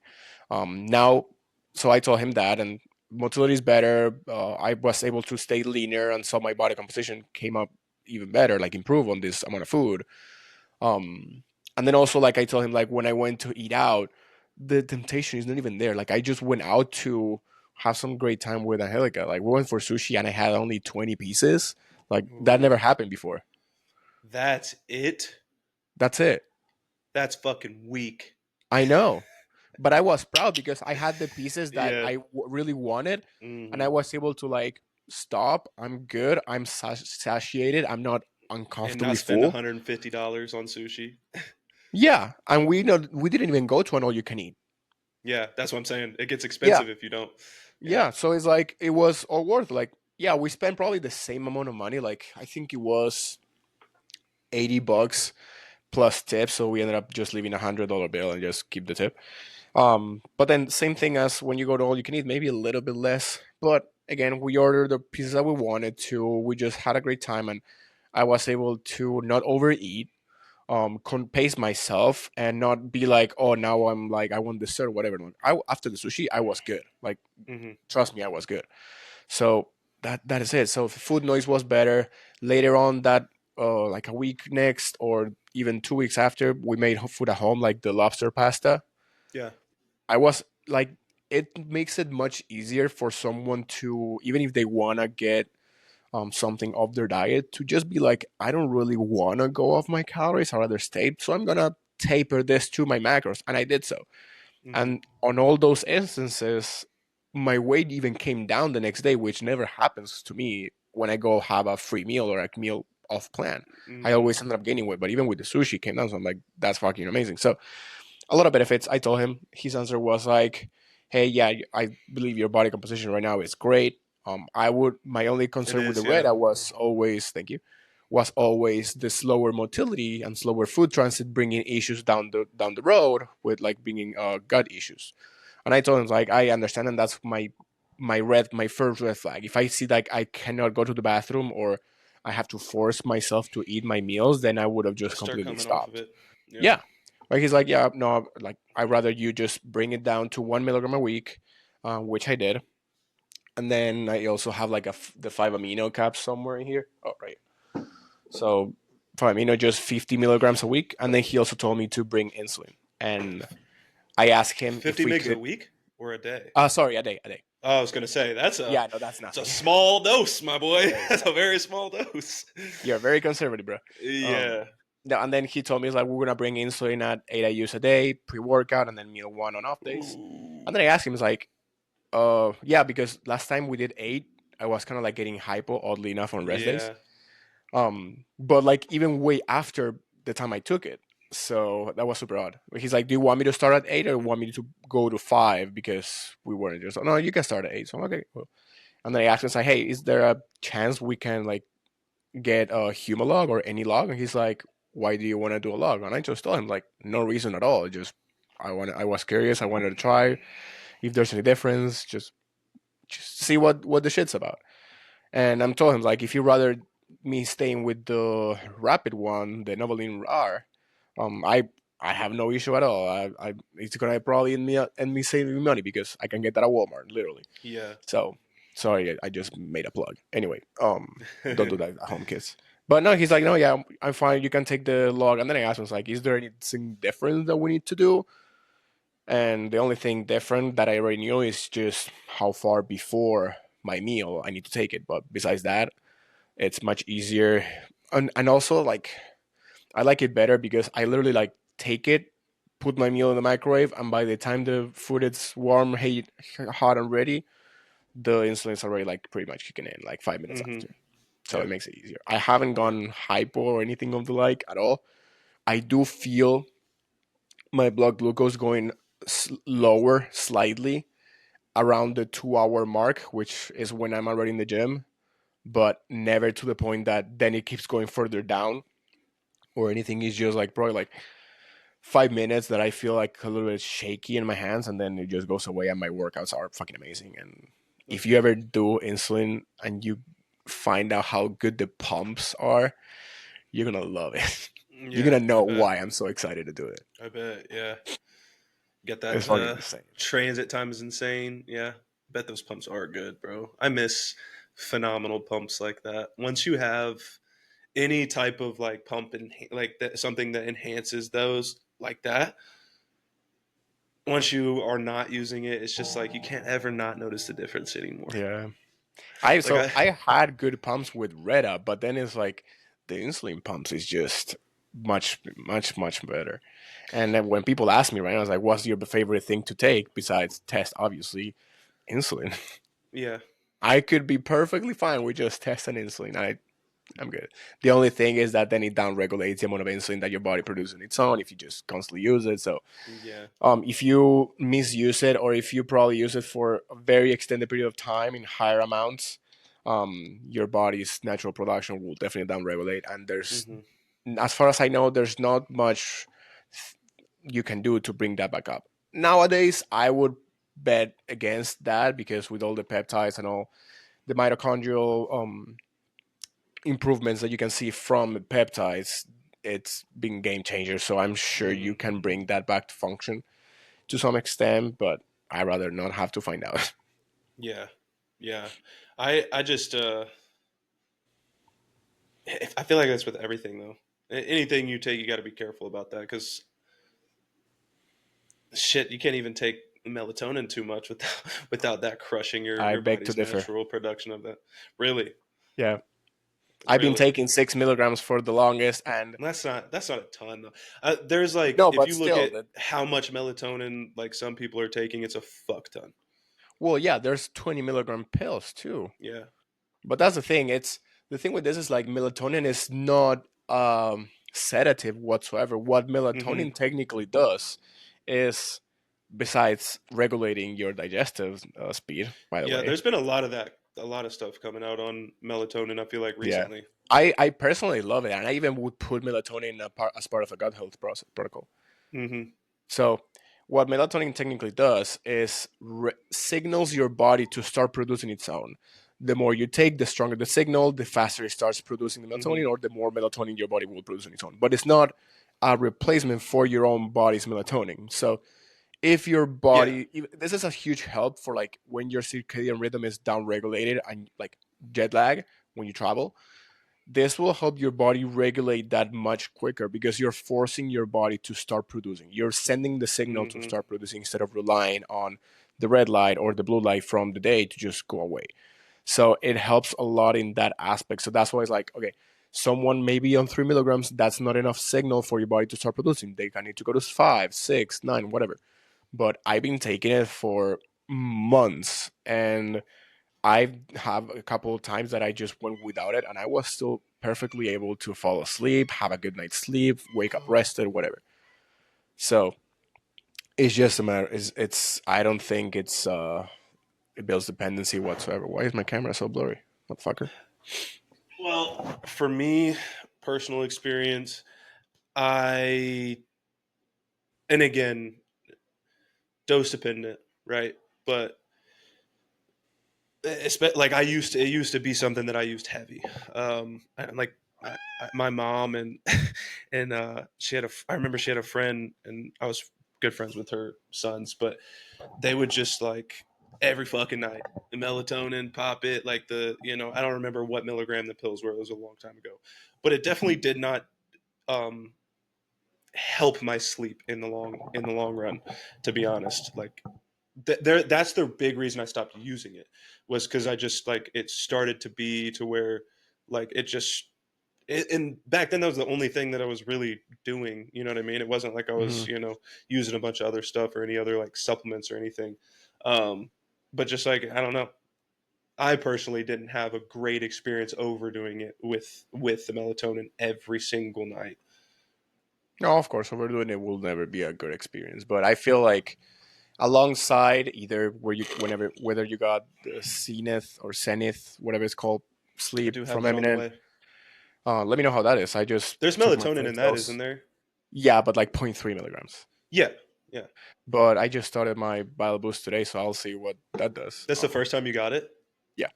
Now, so I told him that, and motility is better. I was able to stay leaner, and so my body composition came up even better, like improve on this amount of food. Um, and then also, like I told him, like when I went to eat out, the temptation is not even there. Like I just went out to have some great time with Angelica. Like we went for sushi, and I had only 20 pieces. Like that Ooh, never happened before. that's it. That's it. That's fucking weak. I know, but I was proud because I had the pieces that Yeah. I really wanted, and I hmm was able to like stop. I'm good. I'm satiated. I'm not And not uncomfortably spend full. $150 on sushi. Yeah, and we didn't even go to an all you can eat. Yeah, that's what I'm saying. It gets Yeah, expensive if you don't. Yeah. yeah. So it's like it was all worth. Like yeah, we spent probably the same amount of money. Like I think it was $80 plus tips. So we ended up just leaving $100 bill and just keep the tip. But then same thing as when you go to all you can eat, maybe a little bit less. But again, we ordered the pieces that we wanted to. We just had a great time, and I was able to not overeat, pace myself, and not be like, oh, now I'm like I want dessert, or whatever. Like, after the sushi, I was good. Like hmm trust me, I was good. So that is it. So the food noise was better. Later on that like a week next or even 2 weeks after, we made food at home, like the lobster pasta. Yeah. I was like, it makes it much easier for someone to, even if they want to get something of their diet to just be like, I don't really want to go off my calories. I'd rather stay. So I'm gonna taper this to my macros, and I did so. Hmm. And on all those instances, my weight even came down the next day, which never happens to me when I go have a free meal or a meal off plan. I Hmm. always end up gaining weight, but even with the sushi, it came down. So I'm like, that's fucking amazing. So a lot of benefits. I told him. His answer was like, "Hey, yeah, I believe your body composition right now is great. I would. My only It concern with the is, yeah. Reda was always, thank you, was always the slower motility and slower food transit, bringing issues down the road with like bringing gut issues. And I told him like, I understand, and that's my first red flag. If I see like I cannot go to the bathroom or I have to force myself to eat my meals, then I would have just Start completely coming off of stopped. it. Yeah. Yeah. Like he's like, yeah, no, like I'd rather you just bring it down to 1 milligram a week, which I did, and then I also have like the 5 amino caps somewhere in here. Oh, right. So 5 amino, just 50 milligrams a week, and then he also told me to bring insulin, and I asked him if 50 we mgs a could. week or a day? Sorry, a day. Oh, I was gonna say that's a Yeah, no, that's it's a nothing. small dose, my boy. Yeah, That's a very small dose. you're very conservative, bro. Yeah. Um, no, and then he told me, he's like, we're gonna bring insulin at 8 IU's a day, pre-workout, and then meal one on off days. Ooh. And then I asked him, he's like, yeah, because last time we did 8, I was kind of like getting hypo, oddly enough, on rest days. Yeah. But like even way after the time I took it, so that was super odd. He's like, "Do you want me to start at 8 or want me to go to 5 because we weren't just no, you can start at 8." So I'm okay. Cool. And then I asked him, like, "Hey, is there a chance we can like get a Humalog or any log?" And he's like, "Why do you want to do a log?" And I just told him like, "No reason at all. Just I was curious. I wanted to try if there's any difference. Just see what the shit's about." And I'm told him like, if you rather me staying with the rapid one, the Novoline R, I have no issue at all. It's gonna probably end me saving money because I can get that at Walmart, literally. Yeah. So sorry, I just made a plug. Anyway, don't do that at home, kids. But no, he's like, no, yeah, I'm fine. You can take the log. And then I asked him, like, is there anything different that we need to do? And the only thing different that I already knew is just how far before my meal I need to take it. But besides that, it's much easier. And also, like, I like it better because I literally like take it, put my meal in the microwave, and by the time the food is warm, hot and ready, the insulin's already like pretty much kicking in like 5 minutes Hmm. after. So it Yep. makes it easier. I haven't gone hypo or anything of the like at all. I do feel my blood glucose going lower slightly around the 2 hour mark, which is when I'm already in the gym, but never to the point that then it keeps going further down or anything. It's just like probably like 5 minutes that I feel like a little bit shaky in my hands, and then it just goes away. And my workouts are fucking amazing. And if That's you good. ever do insulin and you find out how good the pumps are, you're gonna love it. You're Yeah, gonna I know bet. why I'm so excited to do it. I bet. Yeah. Get It's that fucking insane. transit time is insane. Yeah. Bet those pumps are good, bro. I miss phenomenal pumps like that. Once you have any type of like pump and like that, something that enhances those like that, once you are not using it, it's just like you can't ever not notice the difference anymore. Yeah. I Like so I had good pumps with Reda, but then it's like the insulin pumps is just much better. And then when people ask me right now, I was like, "What's your favorite thing to take besides test? Obviously, insulin." yeah. I could be perfectly fine with just test and insulin. I'm good. The only thing is that then it down regulates the amount of insulin that your body produces on its own if you just constantly use it. So Yeah. if you misuse it or if you probably use it for a very extended period of time in higher amounts, your body's natural production will definitely downregulate. And there's, Hmm. as far as I know, there's not much you can do to bring that back up. Nowadays, I would bet against that because with all the peptides and all the mitochondrial improvements that you can see from peptides, it's been game changer. So I'm sure you Hmm. can bring that back to function to some extent, but I rather not have to find out. Yeah. Yeah. I just I feel like that's with everything though. Anything you take, you got to be careful about that because shit, you can't even take melatonin too much without without that crushing I your beg to body's differ. natural production of that. Really? Yeah. I've been Really. taking 6 milligrams for the longest, and And that's not a ton though. There's like no, if but you look still, at how much melatonin like some people are taking, it's a fuck ton. well, yeah, there's 20 milligram pills too. Yeah. But that's the thing. It's the thing with this is like melatonin is not sedative whatsoever. What Hmm. melatonin technically does is, besides regulating your digestive speed, by the Yeah, way, there's been a lot of that, a lot of stuff coming out on melatonin. I feel like yeah, recently. I personally love it, and I even would put melatonin as part of a gut health protocol. Hmm. So, what melatonin technically does is signals your body to start producing its own. The more you take, the stronger the signal, the faster it starts producing the Hmm. melatonin, or the more melatonin your body will produce on its own. But it's not a replacement for your own body's melatonin. So, if your Yeah. body, this is a huge help for like when your circadian rhythm is down regulated and like jet lag when you travel, this will help your body regulate that much quicker because you're forcing your body to start producing. You're sending the signal to Hmm. start producing instead of relying on the red light or the blue light from the day to just go away. So it helps a lot in that aspect. So that's why it's like, okay, someone maybe on 3 milligrams, that's not enough signal for your body to start producing. They need to go to 5, 6, 9, whatever. But I've been taking it for months, and I have a couple of times that I just went without it, and I was still perfectly able to fall asleep, have a good night's sleep, wake up rested, whatever. So it's just a matter. It's I don't think it builds dependency whatsoever. Why is my camera so blurry, motherfucker? Well, for me, personal experience, I and again, dose dependent, right? But like it used to be something that I used heavy. And like my mom and and I remember she had a friend, and I was good friends with her sons, but they would just like every fucking night the melatonin pop it like I don't remember what milligram the pills were. It was a long time ago, but it definitely did not um help my sleep in the long run, to be honest. Like that's the big reason I stopped using it, was because I just like it started to be to where like and back then that was the only thing that I was really doing. You know what I mean? It wasn't like I Hmm. was using a bunch of other stuff or any other like supplements or anything. Um, but just like I don't know, I personally didn't have a great experience overdoing it with the melatonin every single night. No, of course, overdoing it will never be a good experience. But I feel like alongside either whenever whether you got the zenith or zenith, whatever it's called, I sleep do have from that on the Eminent. way. Let me know how that is. I just There's took my melatonin in first that, isn't dose. there? Yeah, but like 0.3 milligrams. Yeah, yeah. But I just started my Bile Boost today, so I'll see what that does. That's the first time you got it. Yeah,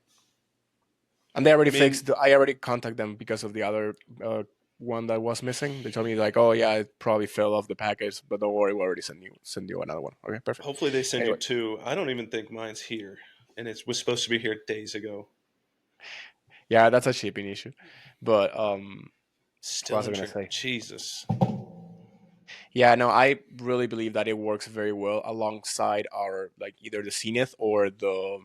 and they I already mean, fixed. I already contacted them because of the other one that was missing. They told me like, oh yeah, it probably fell off the package, but don't worry, we already send you another one. Okay, perfect. hopefully they send you Anyway, two. I don't even think mine's here, and it was supposed to be here days ago. yeah, that's a shipping issue. But what Still was I in gonna trigger. say? Jesus. Yeah, no, I really believe that it works very well alongside our like either the zenith or the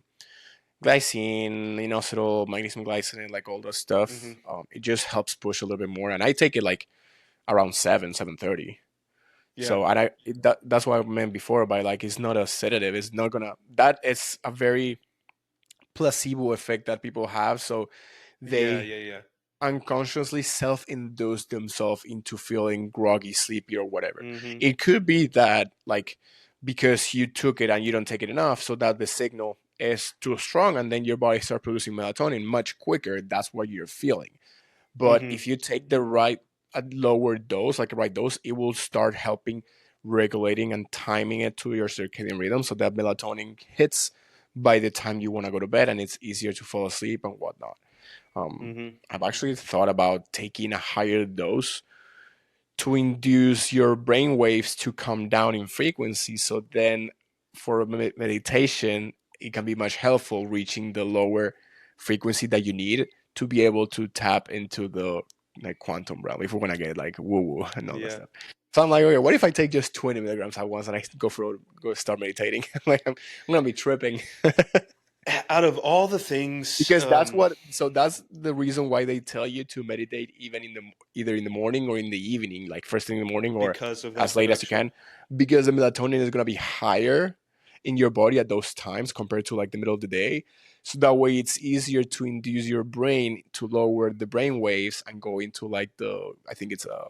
glycine, inositol, magnesium glycinate, like all that Hmm. stuff. It just helps push a little bit more, and I take it like around 7:30. Yeah. So, and that's what I meant before by like it's not a sedative. It's not gonna. That is a very placebo effect that people have. So Yeah. they Yeah. Yeah. unconsciously self-induce themselves into feeling groggy, sleepy, or whatever. Hmm. It could be that like because you took it and you don't take it enough, so that the signal is too strong, and then your body starts producing melatonin much quicker. That's what you're feeling. But Hmm. if you take the right a lower dose, like a right dose, it will start helping regulating and timing it to your circadian rhythm, so that melatonin hits by the time you want to go to bed, and it's easier to fall asleep and whatnot. Hmm. I've actually thought about taking a higher dose to induce your brain waves to come down in frequency. So then, for meditation, it can be much helpful reaching the lower frequency that you need to be able to tap into the like quantum realm. If we want to get like woo woo and all that Yeah. stuff. So I'm like, okay, what if I take just 20 milligrams at once and I go start meditating? Like I'm gonna be tripping. Out of all the things, Because that's the reason why they tell you to meditate even in the either in the morning or in the evening, like first thing in the morning or because of that as late as you production. can, because the melatonin is going to be higher in your body at those times compared to like the middle of the day. So that way it's easier to induce your brain to lower the brain waves and go into like the, I think it's a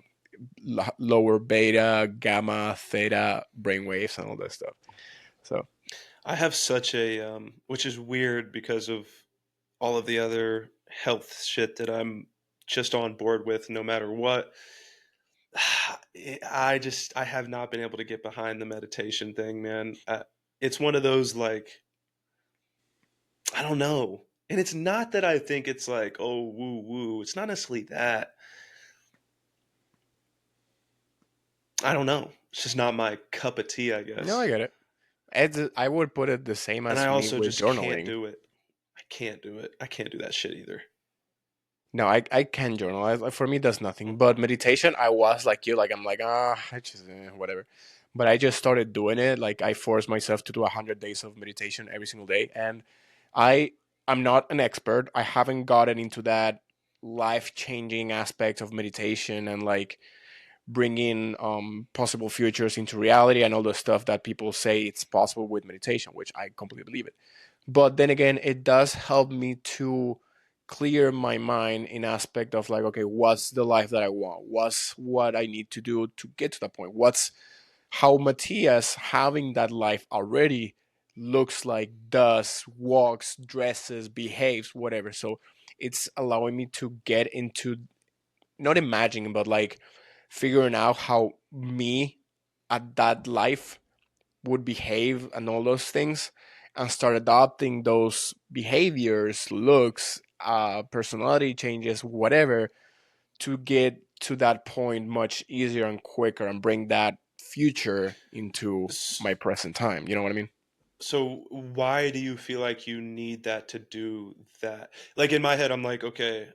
lower beta, gamma, theta brain waves and all that stuff. So I have such a, which is weird because of all of the other health shit that I'm just on board with no matter what. I have not been able to get behind the meditation thing, man. It's one of those like, I don't know. And it's not that I think it's like, oh, woo woo. It's not necessarily that. I don't know. It's just not my cup of tea, I no, I guess. get it. I would put it the same And I as me also with just can't journaling. do it. I can't do it. I can't do that shit either. No, I can journal. For me, that's nothing. But Mm-mm. meditation, I was like you. Like I'm like I just whatever. But I just started doing it. Like I forced myself to do 100 days of meditation every single day, and I I'm not an expert. I haven't gotten into that life changing aspect of meditation and like bringing possible futures into reality and all the stuff that people say it's possible with meditation, which I completely believe it. But then again, it does help me to clear my mind in aspect of like, okay, what's the life that I want? What's what I need to do to get to that point? What's how Matias having that life already looks like, does, walks, dresses, behaves, whatever. So it's allowing me to get into not imagining, but like figuring out how me at that life would behave and all those things and start adopting those behaviors, looks, personality changes, whatever, to get to that point much easier and quicker and bring that future into S- my present time. You know what I mean? So why do you feel like you need that to do that? Like in my head, I'm like, okay,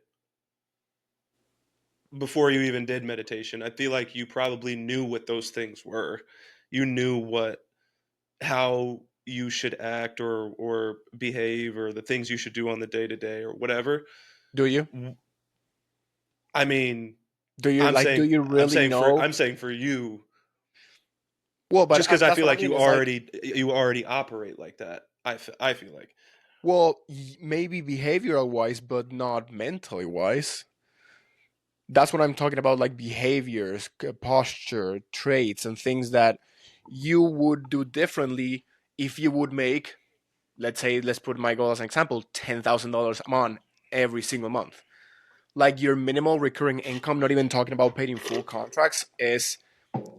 before you even did meditation, I feel like you probably knew what those things were. You knew what how you should act or behave or the things you should do on the day to day or whatever. Do you? I mean, Do you like? Do you really know? I'm saying for you, Well, but just because I that's feel what I like mean. Is like, you already operate like that. I feel like well, maybe behavioral wise, but not mentally wise. That's what I'm talking about, like behaviors, posture, traits, and things that you would do differently if you would make, let's say, let's put my goal as an example, $10,000 a month every single month. Like your minimal recurring income, not even talking about paid in full contracts, is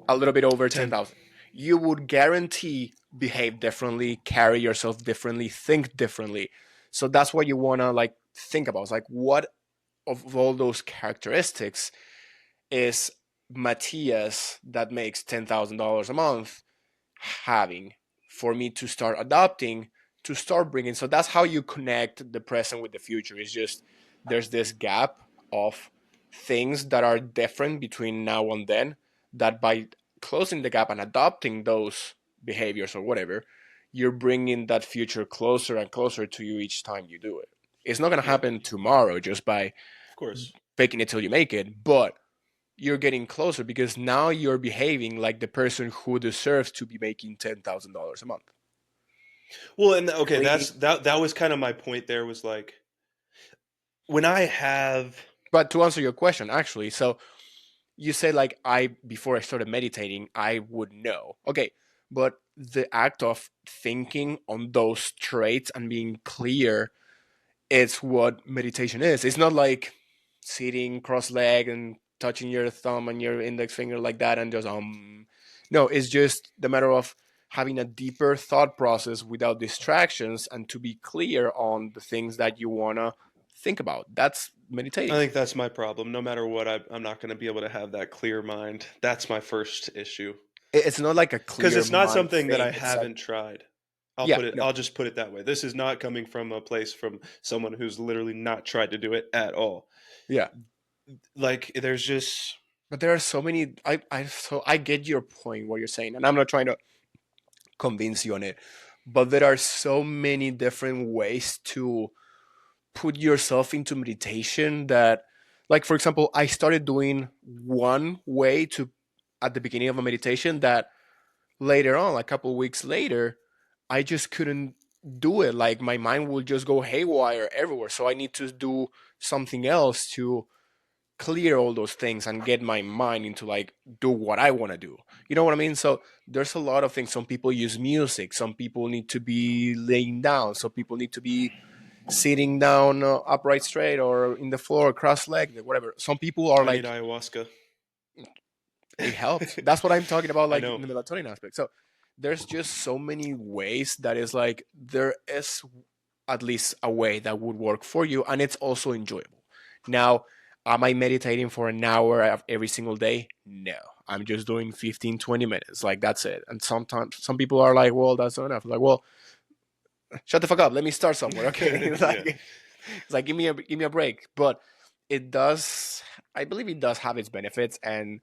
a little bit over 10. 10,000. You would guarantee behave differently, carry yourself differently, think differently. So that's what you want to like think about. It's like what of all those characteristics is Matias that makes $10,000 a month having for me to start adopting, to start bringing. So that's how you connect the present with the future. It's just there's this gap of things that are different between now and then, that by closing the gap and adopting those behaviors or whatever, you're bringing that future closer and closer to you each time you do it. It's not going to Yeah, happen tomorrow just by of course. faking it till you make it, but you're getting closer because now you're behaving like the person who deserves to be making $10,000 a month. Well, and okay, Bringing, that was kind of my point. There was like when I have but to answer your question, actually, so you say like I before I started meditating, I would know. Okay, but the act of thinking on those traits and being clear, it's what meditation is. It's not like sitting cross-legged and touching your thumb and your index finger like that and just no, it's just the matter of having a deeper thought process without distractions and to be clear on the things that you want to think about. That's I meditating. think that's my problem. No matter what, I'm not going to be able to have that clear mind. That's my first issue It's not like a because clear it's not mind something that I thing. It's like, haven't tried. yeah, no, I'll just put it that way. This is not coming from a place from someone who's literally not tried to do it at all. yeah. Like there's just But there are so many. So I get your point, what you're saying, and I'm not trying to convince you on it. but there are so many different ways to put yourself into meditation that, like, for example, I started doing one way to at the beginning of a meditation that later on, a couple weeks later, I just couldn't do it. Like my mind will just go haywire everywhere. So I need to do something else to clear all those things and get my mind into like do what I want to do. You know what I mean? So there's a lot of things. Some people use music. Some people need to be laying down. Some people need to be sitting down upright straight or in the floor cross-legged, whatever. Some people are I need like ayahuasca. it helps. That's what I'm talking about, I like know. in the melatonin aspect. So there's just so many ways that is like there is at least a way that would work for you, and it's also enjoyable. Now, am I meditating for an hour every single day? No. I'm just doing 15, 20 minutes. Like that's it. And sometimes some people are like, well, that's not enough. Like, well, shut the fuck up. Let me start somewhere. Okay. Yeah. It's like give me a break. But it does I believe it does have its benefits, and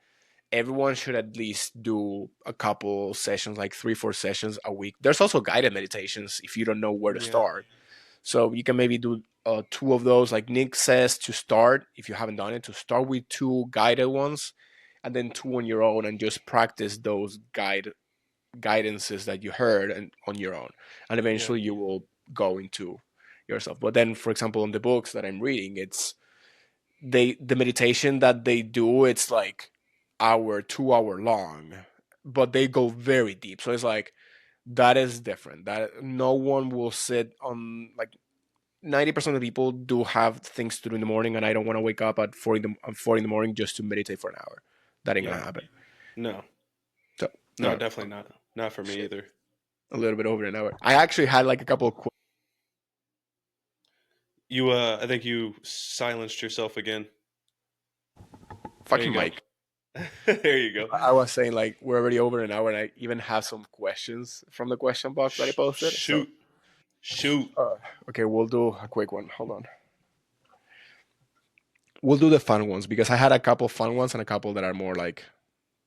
everyone should at least do a couple sessions, like 3, 4 sessions a week. There's also guided meditations if you don't know where to Yeah. start. So you can maybe do two of those, like Nick says, to start, if you haven't done it, to start with two guided ones and then two on your own and just practice those guidances that you heard and on your own. And Yeah. eventually you will go into yourself. But then, for example, in the books that I'm reading, it's the meditation that they do, it's like hour 2 hour long, but they go very deep. So it's like that is different, that no one will sit on like 90% of the people do have things to do in the morning, and I don't want to wake up at 4 in the morning just to meditate for an hour. That ain't gonna Yeah. happen. No. So No, no, definitely not. Not for me shit, either. a little bit over an hour. I actually had like a couple of You I think you silenced yourself again. There you fucking go. Mike. There you go. I was saying like we're already over an hour, and I even have some questions from the question box that I posted. So Shoot. Shoot. okay, we'll do a quick one. Hold on. We'll do the fun ones because I had a couple fun ones and a couple that are more like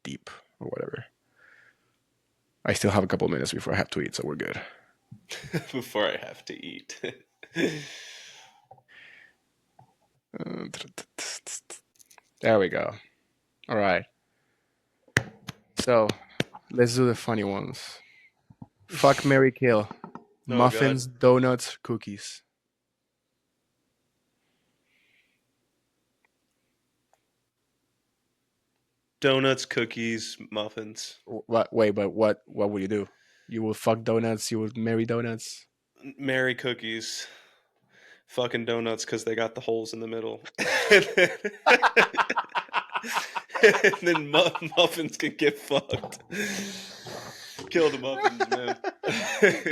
deep or whatever. I still have a couple minutes before I have to eat, so we're good. Before I have to eat. There we go. All right. So let's do the funny ones. Fuck Mary Kill. Oh god. Muffins, donuts, cookies. Donuts, cookies, muffins. What? Wait, but what would you do? You would fuck donuts. You would marry donuts. Mary cookies. Fucking donuts because they got the holes in the middle. And then muffins can get fucked. Kill the muffins, man.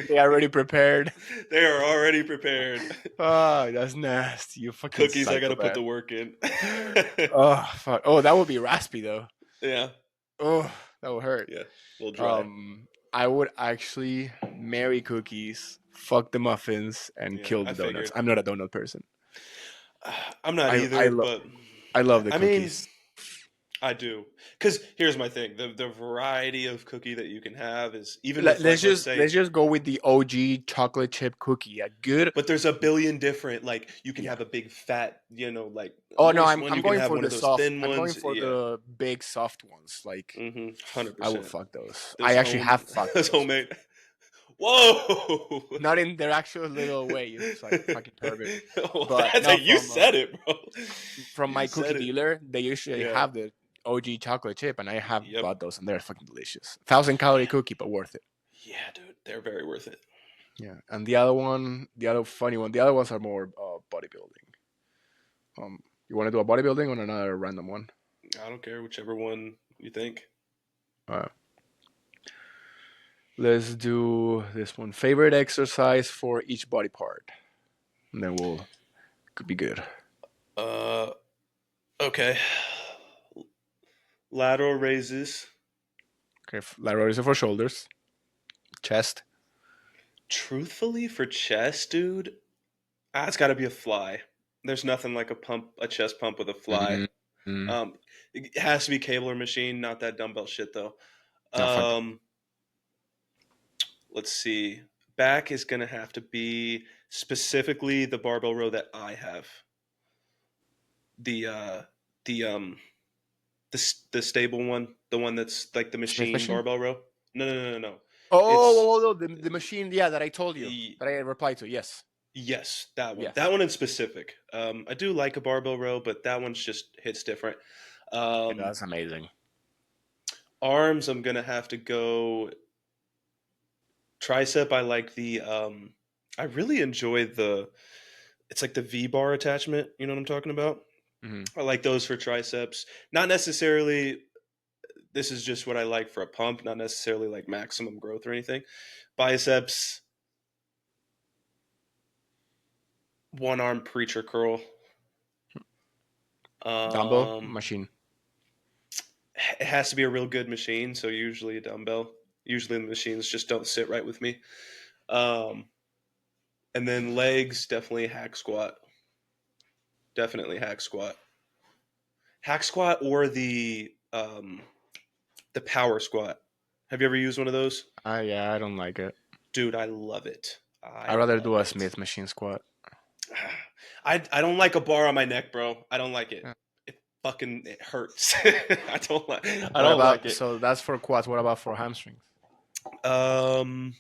They are already prepared. They are already prepared. Oh, that's nasty. You fucking Cookies, I gotta put psychopath. the work in. Oh fuck. Oh, that would be raspy though. Yeah, Oh, that would hurt. yeah, a little dry. I would actually marry cookies, fuck the muffins, and Yeah, kill I the donuts. figured. I'm not a donut person. I'm not I I either, love but I love the I mean, cookies. I do. Because here's my thing: the variety of cookie that you can have is even Let, with let's like let's just say, let's just go with the OG chocolate chip cookie. A good, but there's a billion different. Like you can yeah. have a big fat, like Oh no, moist I'm one. I'm You can going have for one the of those soft. thin I'm going ones. for Yeah. the big soft ones. Like I would 100%. fuck those. I Those actually have fucked those those. homemade. Whoa! Not in their actual little way. You fucking pervert. Well, But that's no, a, you said it, bro. from You my said cookie it. dealer, they usually Yeah. have the OG chocolate chip, and I have Yep. bought those, and they're fucking delicious. 1,000 calorie Yeah. cookie, but worth it. Yeah, dude. They're very worth it. Yeah, and the other one, the other funny one, the other ones are more bodybuilding. You want to do a bodybuilding or another random one? I don't care whichever one you think. Uh, let's do this one. Favorite exercise for each body part, and then we'll could be good. Uh, okay. Lateral raises. Okay, lateral is for shoulders, chest. Truthfully, for chest, dude, it's got to be a fly. There's nothing like a chest pump with a fly. Mm-hmm. It has to be cable or machine, not that dumbbell shit though. No, fuck. Um, let's see. back is going to have to be specifically the barbell row that I have. The the um the stable one, the one that's like the Smith machine machine. barbell row. No. Oh, It's oh, oh, the machine. Yeah, that I told you that I replied to. Yes. yes, that one. That Yes. one in specific. I do like a barbell row, but that one's just hits different. Yeah, Um, that's amazing. arms, I'm gonna have to go tricep. I like the. I really enjoy the. It's like the V bar attachment. You know what I'm talking about? Hmm. I like those for triceps. Not necessarily. This is just what I like for a pump. Not necessarily like maximum growth or anything. Biceps, one arm preacher curl. Dumbbell Um, machine. it has to be a real good machine. So usually a dumbbell. Usually the machines just don't sit right with me. Um, and then legs, definitely hack squat. Definitely hack squat. Hack squat or the power squat. Have you ever used one of those? Yeah, I don't like it. Dude, I love it. I'd I rather do love a it. Smith machine squat. I don't like a bar on my neck, bro. I don't like it. Yeah. It hurts. I What don't like about it. so that's for quads? What about for hamstrings? Um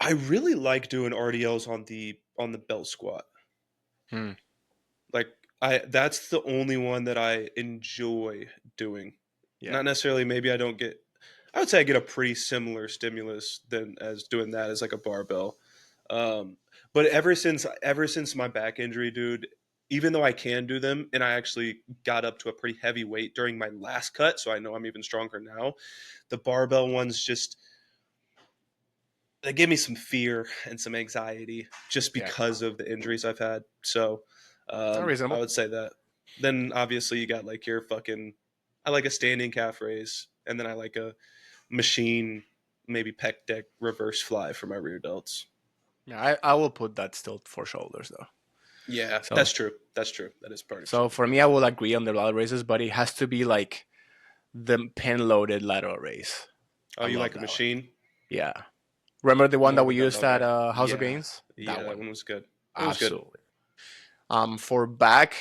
I really like doing RDLs on the belt squat. Hmm. Like I that's the only one that I enjoy doing. Yeah. Not necessarily maybe I would say I get a pretty similar stimulus than as doing that as like a barbell. Um, but ever since my back injury, dude, even though I can do them and I actually got up to a pretty heavy weight during my last cut, so I know I'm even stronger now, the barbell ones just they give me some fear and some anxiety just Yeah. because of the injuries I've had. So Not I reasonable. would say that. Then obviously you got like your fucking. I like a standing calf raise, and then I like a machine, maybe pec deck reverse fly for my rear delts. Yeah, I will put that still for shoulders though. Yeah, So that's true. That's true. That is part of so shoulder. for me, I will agree on the lateral raises, but it has to be like the pin loaded lateral raise. Oh, I you love like a that one. machine? Yeah. Remember the one More that of a we used dumbbell at guy. House of Yeah, Gains? yeah, That that one. one was good. It was good. Absolutely. For back,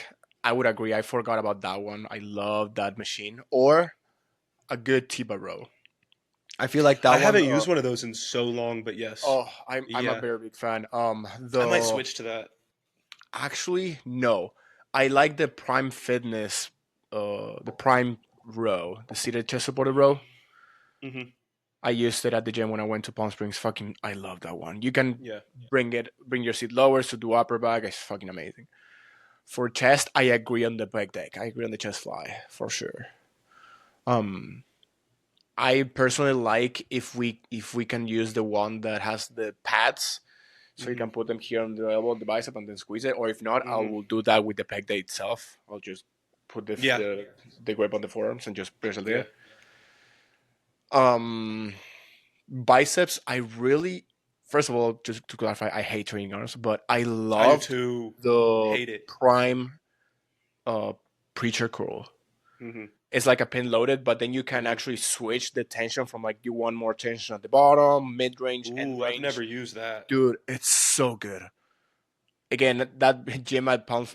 I would agree. I forgot about that one. I love that machine. Or a good T-bar row. I feel like I that one. haven't used one of those in so long, but yes, Oh, I'm a yeah, very big fan. I might The switch to that. actually no, I like the Prime Fitness, the Prime row, the seated chest supported row. Hmm. I used it at the gym when I went to Palm Springs. Fucking, I love that one. You can Yeah. bring your seat lower to do upper back. It's fucking amazing. For chest, I agree on the back deck. I agree on the chest fly for sure. Um, I personally like if we can use the one that has the pads, so you Hmm. can put them here on the elbow, the bicep, and then squeeze it. Or if not, I Hmm. will do that with the pec day itself. I'll just put Yeah. the grip on the forearms and just press it Yeah. there. Um, biceps, I really, first of all, just to clarify, I hate training arms, but I I do loved too. the Hate it. prime uh preacher curl. Hmm. It's like a pin loaded, but then you can Hmm. actually switch the tension from like you want more tension at the bottom, mid range, end Ooh, I've never range. used that. Dude, it's so good. Again, that gym at Palm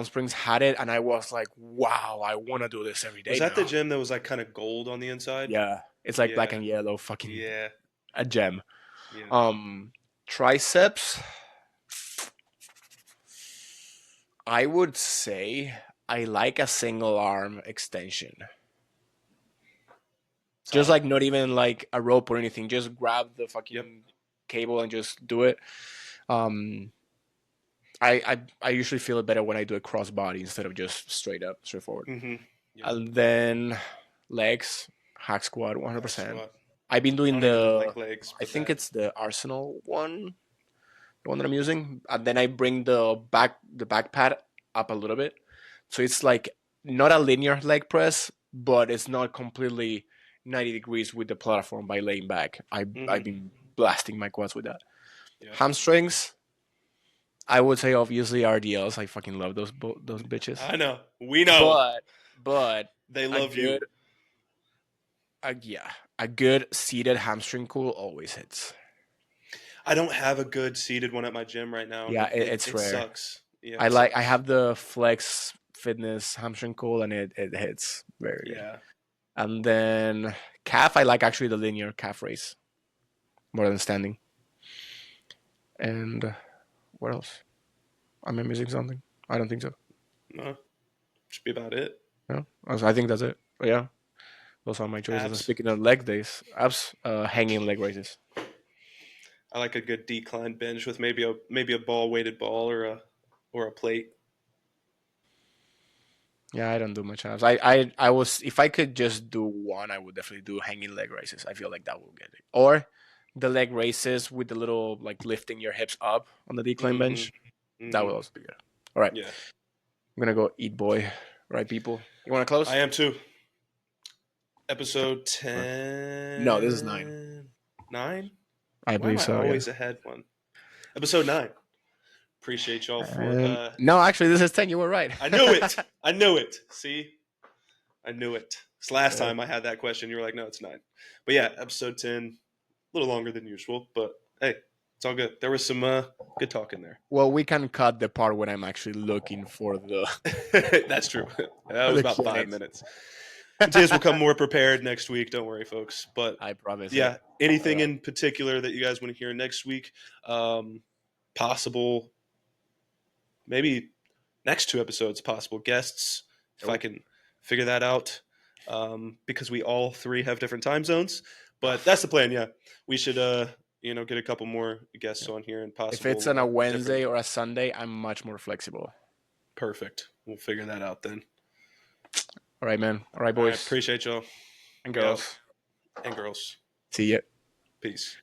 Springs had it, and I was like, wow, I want to do this every Was day that the now. gym that was like kind of gold on the inside? Yeah, it's like black Yeah. and yellow, fucking Yeah. a gem. Yeah. Triceps, I would say I like a single arm extension. Just Solid. like not even like a rope or anything. Just grab the Yep. fucking cable and just do it. Um, I usually feel it better when I do a crossbody instead of just straight up, straightforward. Hmm. Yep. And then legs, hack squat, Hack 100%. squat. I've been I doing don't even the, like legs, I but think that. it's the Arsenal one, the one that I'm using. And then I bring the back pad up a little bit. So it's like not a linear leg press, but it's not completely 90 degrees with the platform by laying back. I've Hmm. been blasting my quads with that. Yeah. Hamstrings, I would say obviously RDLs. I fucking love those bitches. I know. We know. But They a love you. good yeah, a good seated hamstring curl always hits. I don't have a good seated one at my gym right now, and Yeah, it, it's it rare. sucks. Yeah, I it like I sucks. have the Flex Fitness hamstring curl, and it hits very good. Yeah. And then calf, I like actually the linear calf raise more than standing. And what else? Am I missing something? I don't think so. No, should be about it. No, I think that's it. But yeah, those are my choices. And Abs. speaking of leg days, abs, hanging leg raises. I like a good decline bench with maybe a ball weighted ball or a plate. Yeah, I don't do much abs. I was if I could just do one, I would definitely do hanging leg raises. I feel like that will get it. Or the leg raises with the little like lifting your hips up on the decline Mm-hmm. bench. That Mm-hmm. will also be good. All right, Yeah, I'm gonna go eat boy. Right, people. You want to close? I am too. Okay. Episode Or- No, this is 9. 10, 9. I Why am believe I so. Yeah. always ahead one? Episode 9. Appreciate y'all for. No, actually, this is 10. You were right. I knew it. I knew it. See, I knew it. This last Yeah. time I had that question, you were like, "No, it's 9." But yeah, episode 10, a little longer than usual, but hey, it's all good. There was some good talk in there. Well, we can cut the part when I'm actually looking for the That's true. That for was the about Q&A. 5 minutes. Matias will come more prepared next week. Don't worry, folks. But I promise it. yeah, anything Yeah. in particular that you guys want to hear next week? Possible, maybe next 2 episodes, possible guests, if I Oh. can figure that out. Because we all 3 have different time zones. But that's the plan. Yeah, we should get a couple more guests on here and If it's possible on a different. Wednesday or a Sunday, I'm much more flexible. Perfect. We'll figure that out then. All right, man. All right, All right. boys Appreciate y'all. and We out. girls. And girls. See ya. Peace.